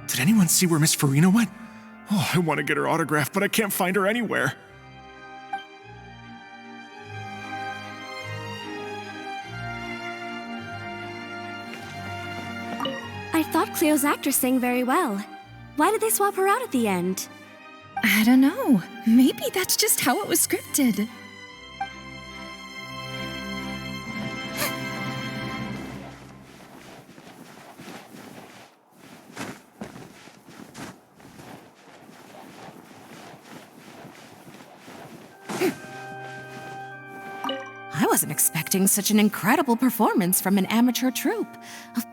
Did anyone see where Miss Furina went? Oh, I want to get her autograph, but I can't find her anywhere. I thought Cleo's actress sang very well. Why did they swap her out at the end? I don't know. Maybe that's just how it was scripted. I wasn't expecting such an incredible performance from an amateur troupe.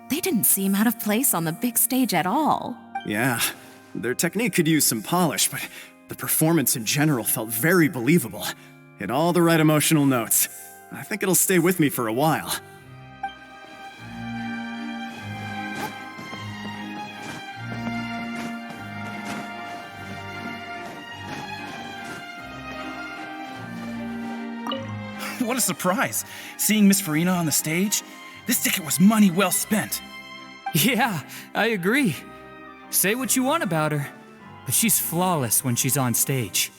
They didn't seem out of place on the big stage at all. Yeah, their technique could use some polish, but the performance in general felt very believable. Hit all the right emotional notes. I think it'll stay with me for a while. What a surprise, seeing Miss Furina on the stage. This ticket was money well spent. Yeah, I agree. Say what you want about her, but she's flawless when she's on stage.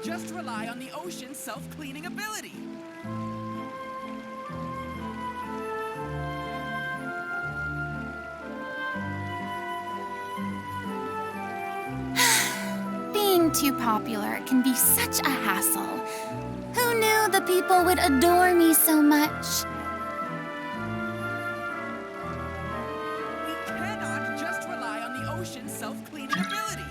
Just rely on the ocean's self-cleaning ability. Being too popular can be such a hassle. Who knew the people would adore me so much? We cannot just rely on the ocean's self-cleaning ability.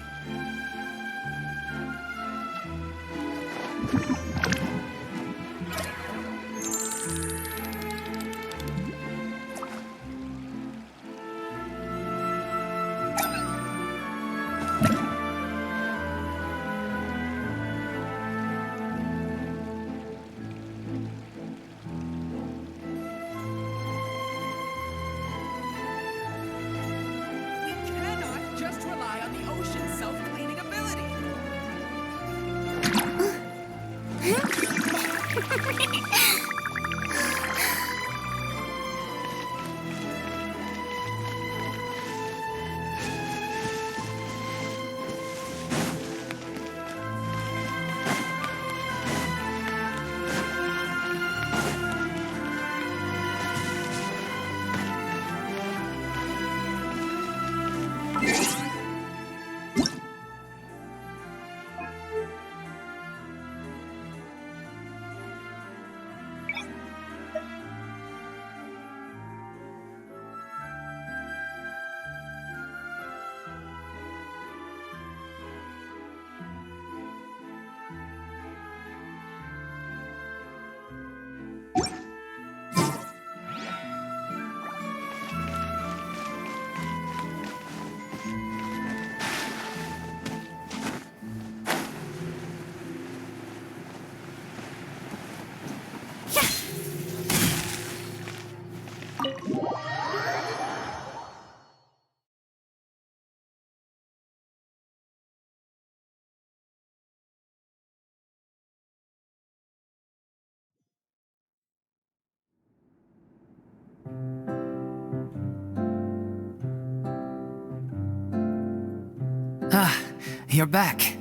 Ah, you're back.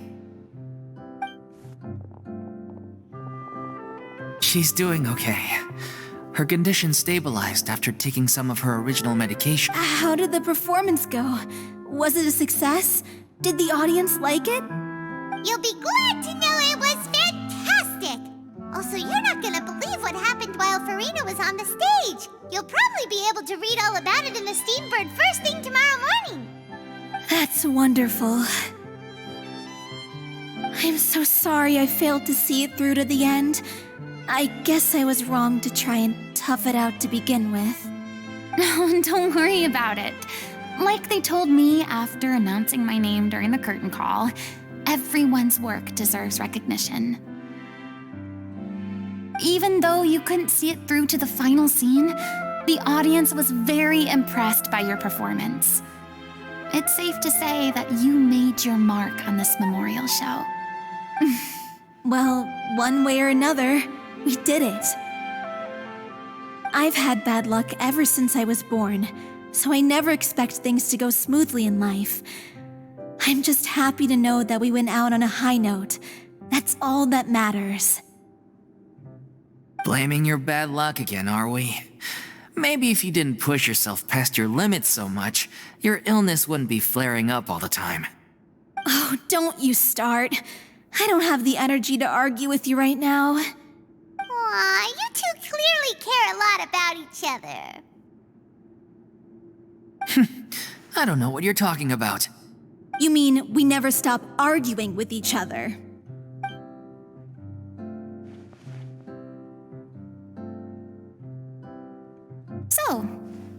She's doing okay. Her condition stabilized after taking some of her original medication. How did the performance go? Was it a success? Did the audience like it? You'll be glad to know it was fantastic! Also, you're not gonna believe what happened while Furina was on the stage. You'll probably be able to read all about it in the Steambird first thing tomorrow morning. That's wonderful. I'm so sorry I failed to see it through to the end. I guess I was wrong to try and tough it out to begin with. No, don't worry about it. Like they told me after announcing my name during the curtain call, everyone's work deserves recognition. Even though you couldn't see it through to the final scene, the audience was very impressed by your performance. It's safe to say that you made your mark on this memorial show. Well, one way or another, we did it. I've had bad luck ever since I was born, so I never expect things to go smoothly in life. I'm just happy to know that we went out on a high note. That's all that matters. Blaming your bad luck again, are we? Maybe if you didn't push yourself past your limits so much, your illness wouldn't be flaring up all the time. Oh, don't you start. I don't have the energy to argue with you right now. Aw, you two clearly care a lot about each other. I don't know what you're talking about. You mean we never stop arguing with each other? So,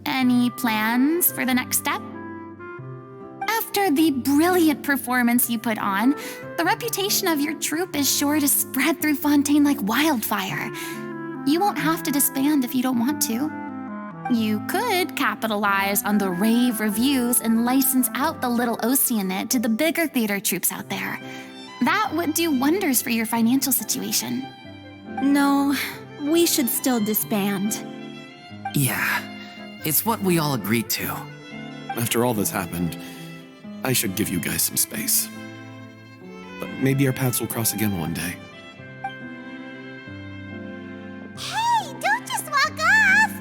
any plans for the next step? After the brilliant performance you put on, the reputation of your troupe is sure to spread through Fontaine like wildfire. You won't have to disband if you don't want to. You could capitalize on the rave reviews and license out the little Oceanid to the bigger theater troupes out there. That would do wonders for your financial situation. No, we should still disband. Yeah, it's what we all agreed to. After all this happened, I should give you guys some space. But maybe our paths will cross again one day. Hey, don't just walk off!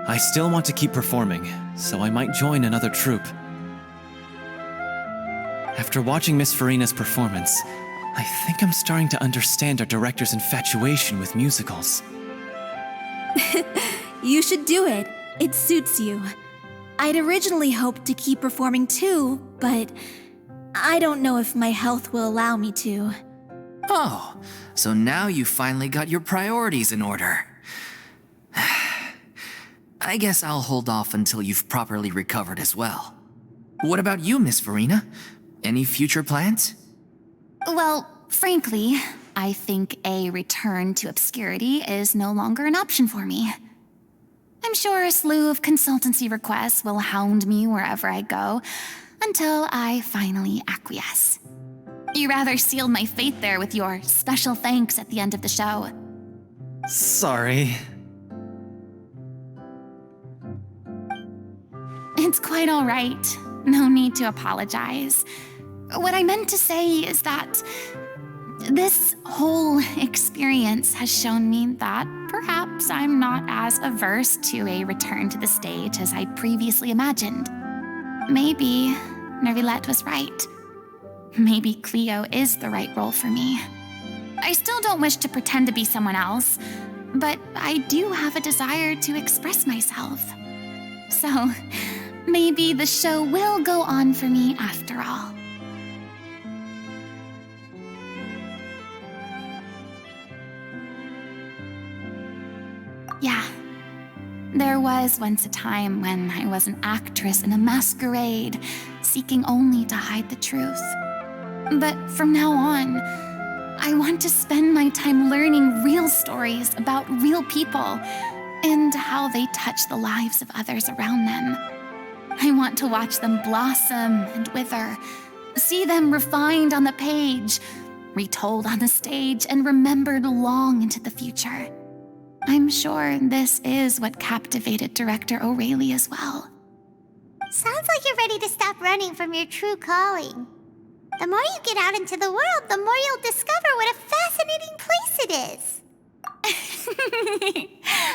I still want to keep performing, so I might join another troupe. After watching Miss Furina's performance, I think I'm starting to understand our director's infatuation with musicals. You should do it. It suits you. I'd originally hoped to keep performing too, but I don't know if my health will allow me to. Oh, so now you finally got your priorities in order. I guess I'll hold off until you've properly recovered as well. What about you, Miss Furina? Any future plans? Well, frankly, I think a return to obscurity is no longer an option for me. I'm sure a slew of consultancy requests will hound me wherever I go until I finally acquiesce. You rather sealed my fate there with your special thanks at the end of the show. Sorry. It's quite all right. No need to apologize. What I meant to say is that this whole experience has shown me that perhaps I'm not as averse to a return to the stage as I previously imagined. Maybe Nervilette was right. Maybe Cleo is the right role for me. I still don't wish to pretend to be someone else, but I do have a desire to express myself. So, maybe the show will go on for me after all. Yeah, there was once a time when I was an actress in a masquerade, seeking only to hide the truth. But from now on, I want to spend my time learning real stories about real people and how they touch the lives of others around them. I want to watch them blossom and wither, see them refined on the page, retold on the stage, and remembered long into the future. I'm sure this is what captivated Director O'Reilly as well. Sounds like you're ready to stop running from your true calling. The more you get out into the world, the more you'll discover what a fascinating place it is.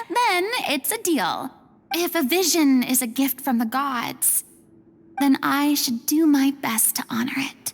Then it's a deal. If a vision is a gift from the gods, then I should do my best to honor it.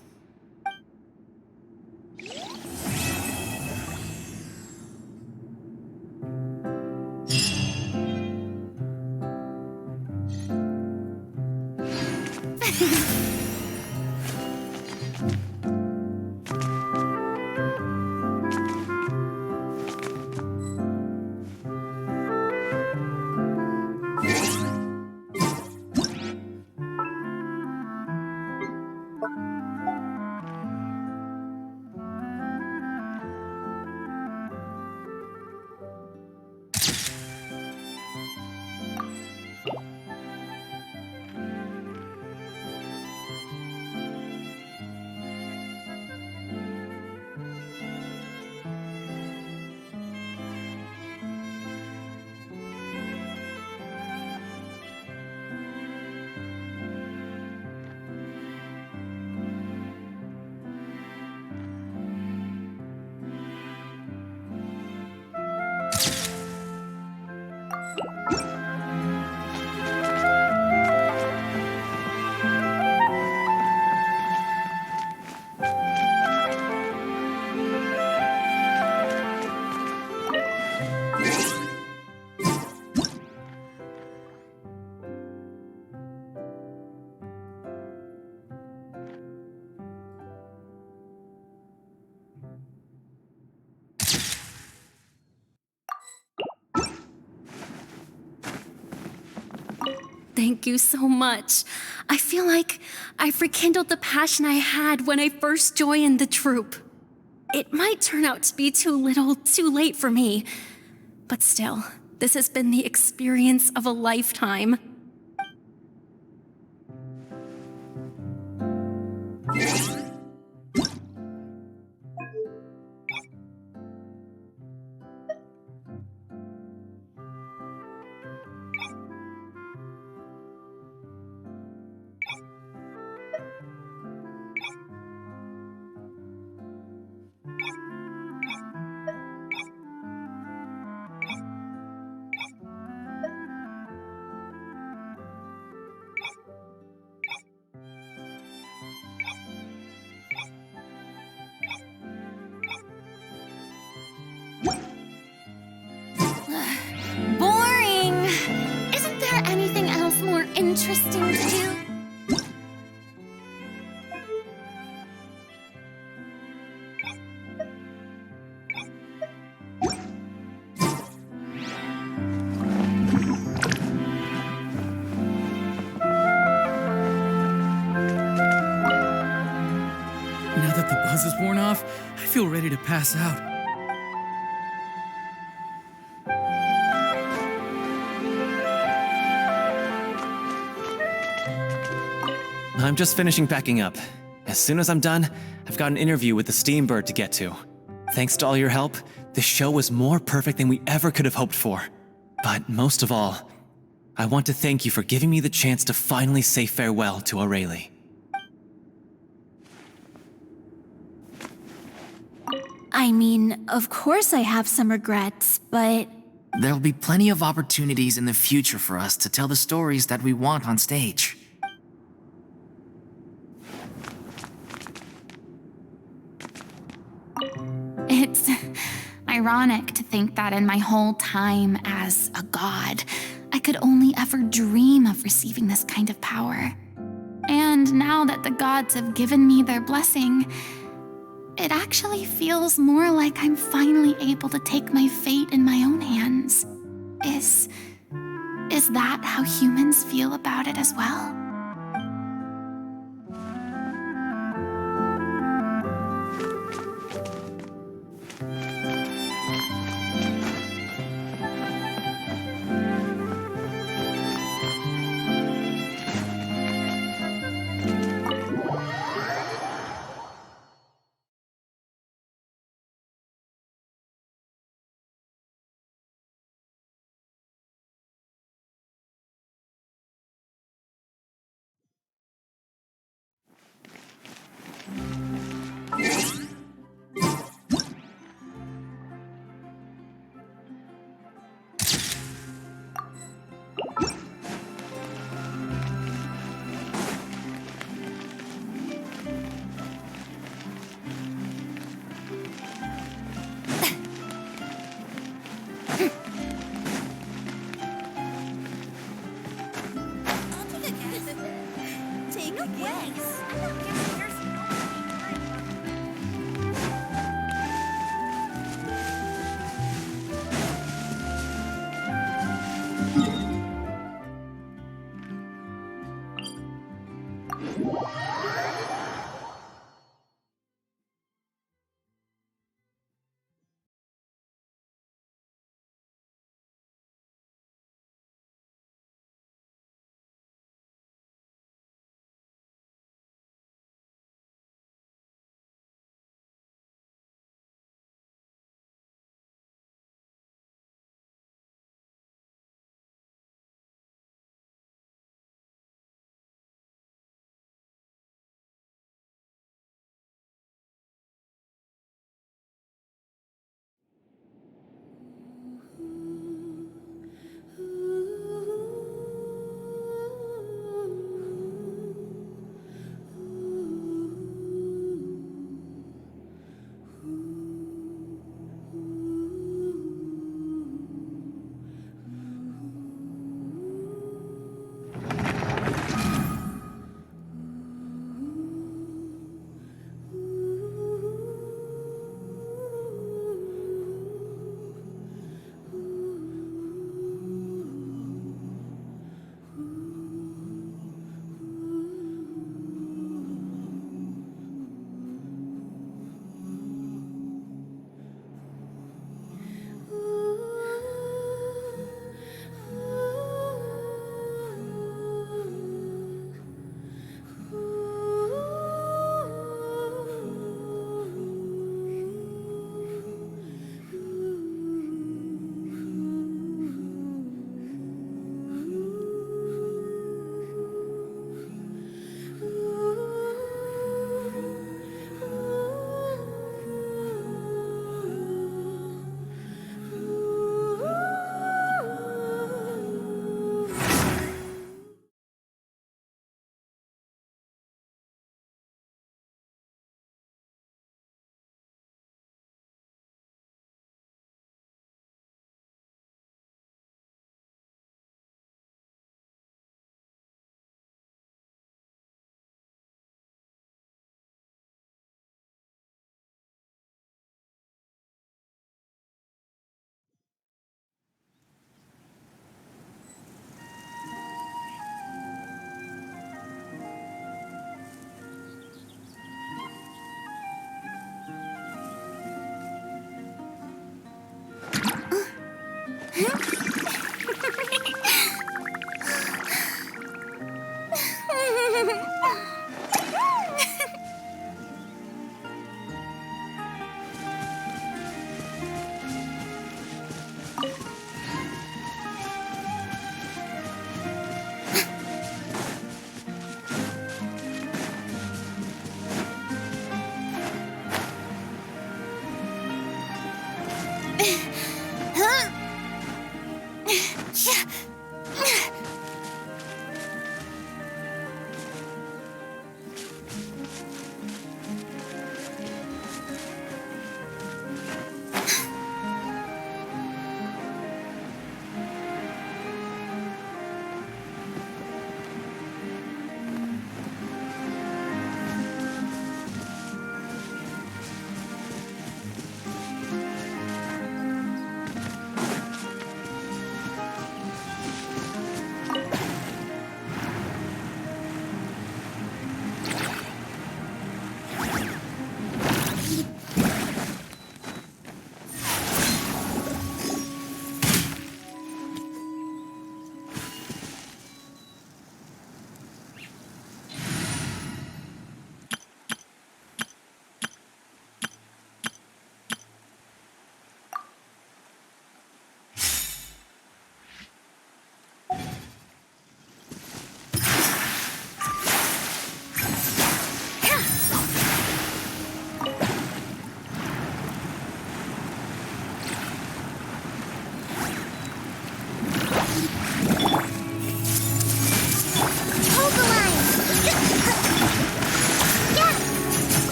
Thank you so much. I feel like I've rekindled the passion I had when I first joined the troupe. It might turn out to be too little, too late for me, but still, this has been the experience of a lifetime. Boring! Isn't there anything else more interesting to do? Now that the buzz is worn off, I feel ready to pass out. I'm just finishing packing up. As soon as I'm done, I've got an interview with the Steambird to get to. Thanks to all your help, this show was more perfect than we ever could have hoped for. But most of all, I want to thank you for giving me the chance to finally say farewell to O'Reilly. I mean, of course I have some regrets, but There'll be plenty of opportunities in the future for us to tell the stories that we want on stage. It's ironic to think that in my whole time as a god, I could only ever dream of receiving this kind of power. And now that the gods have given me their blessing, it actually feels more like I'm finally able to take my fate in my own hands. Is that how humans feel about it as well?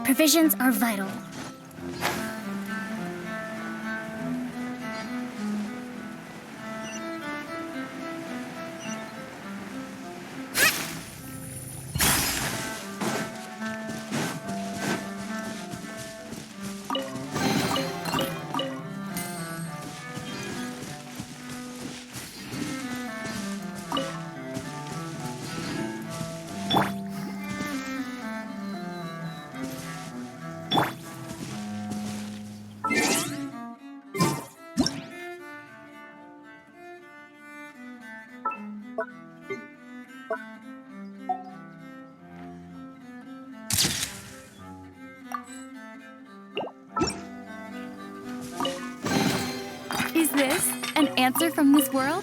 Provisions are vital. Is this an answer from this world?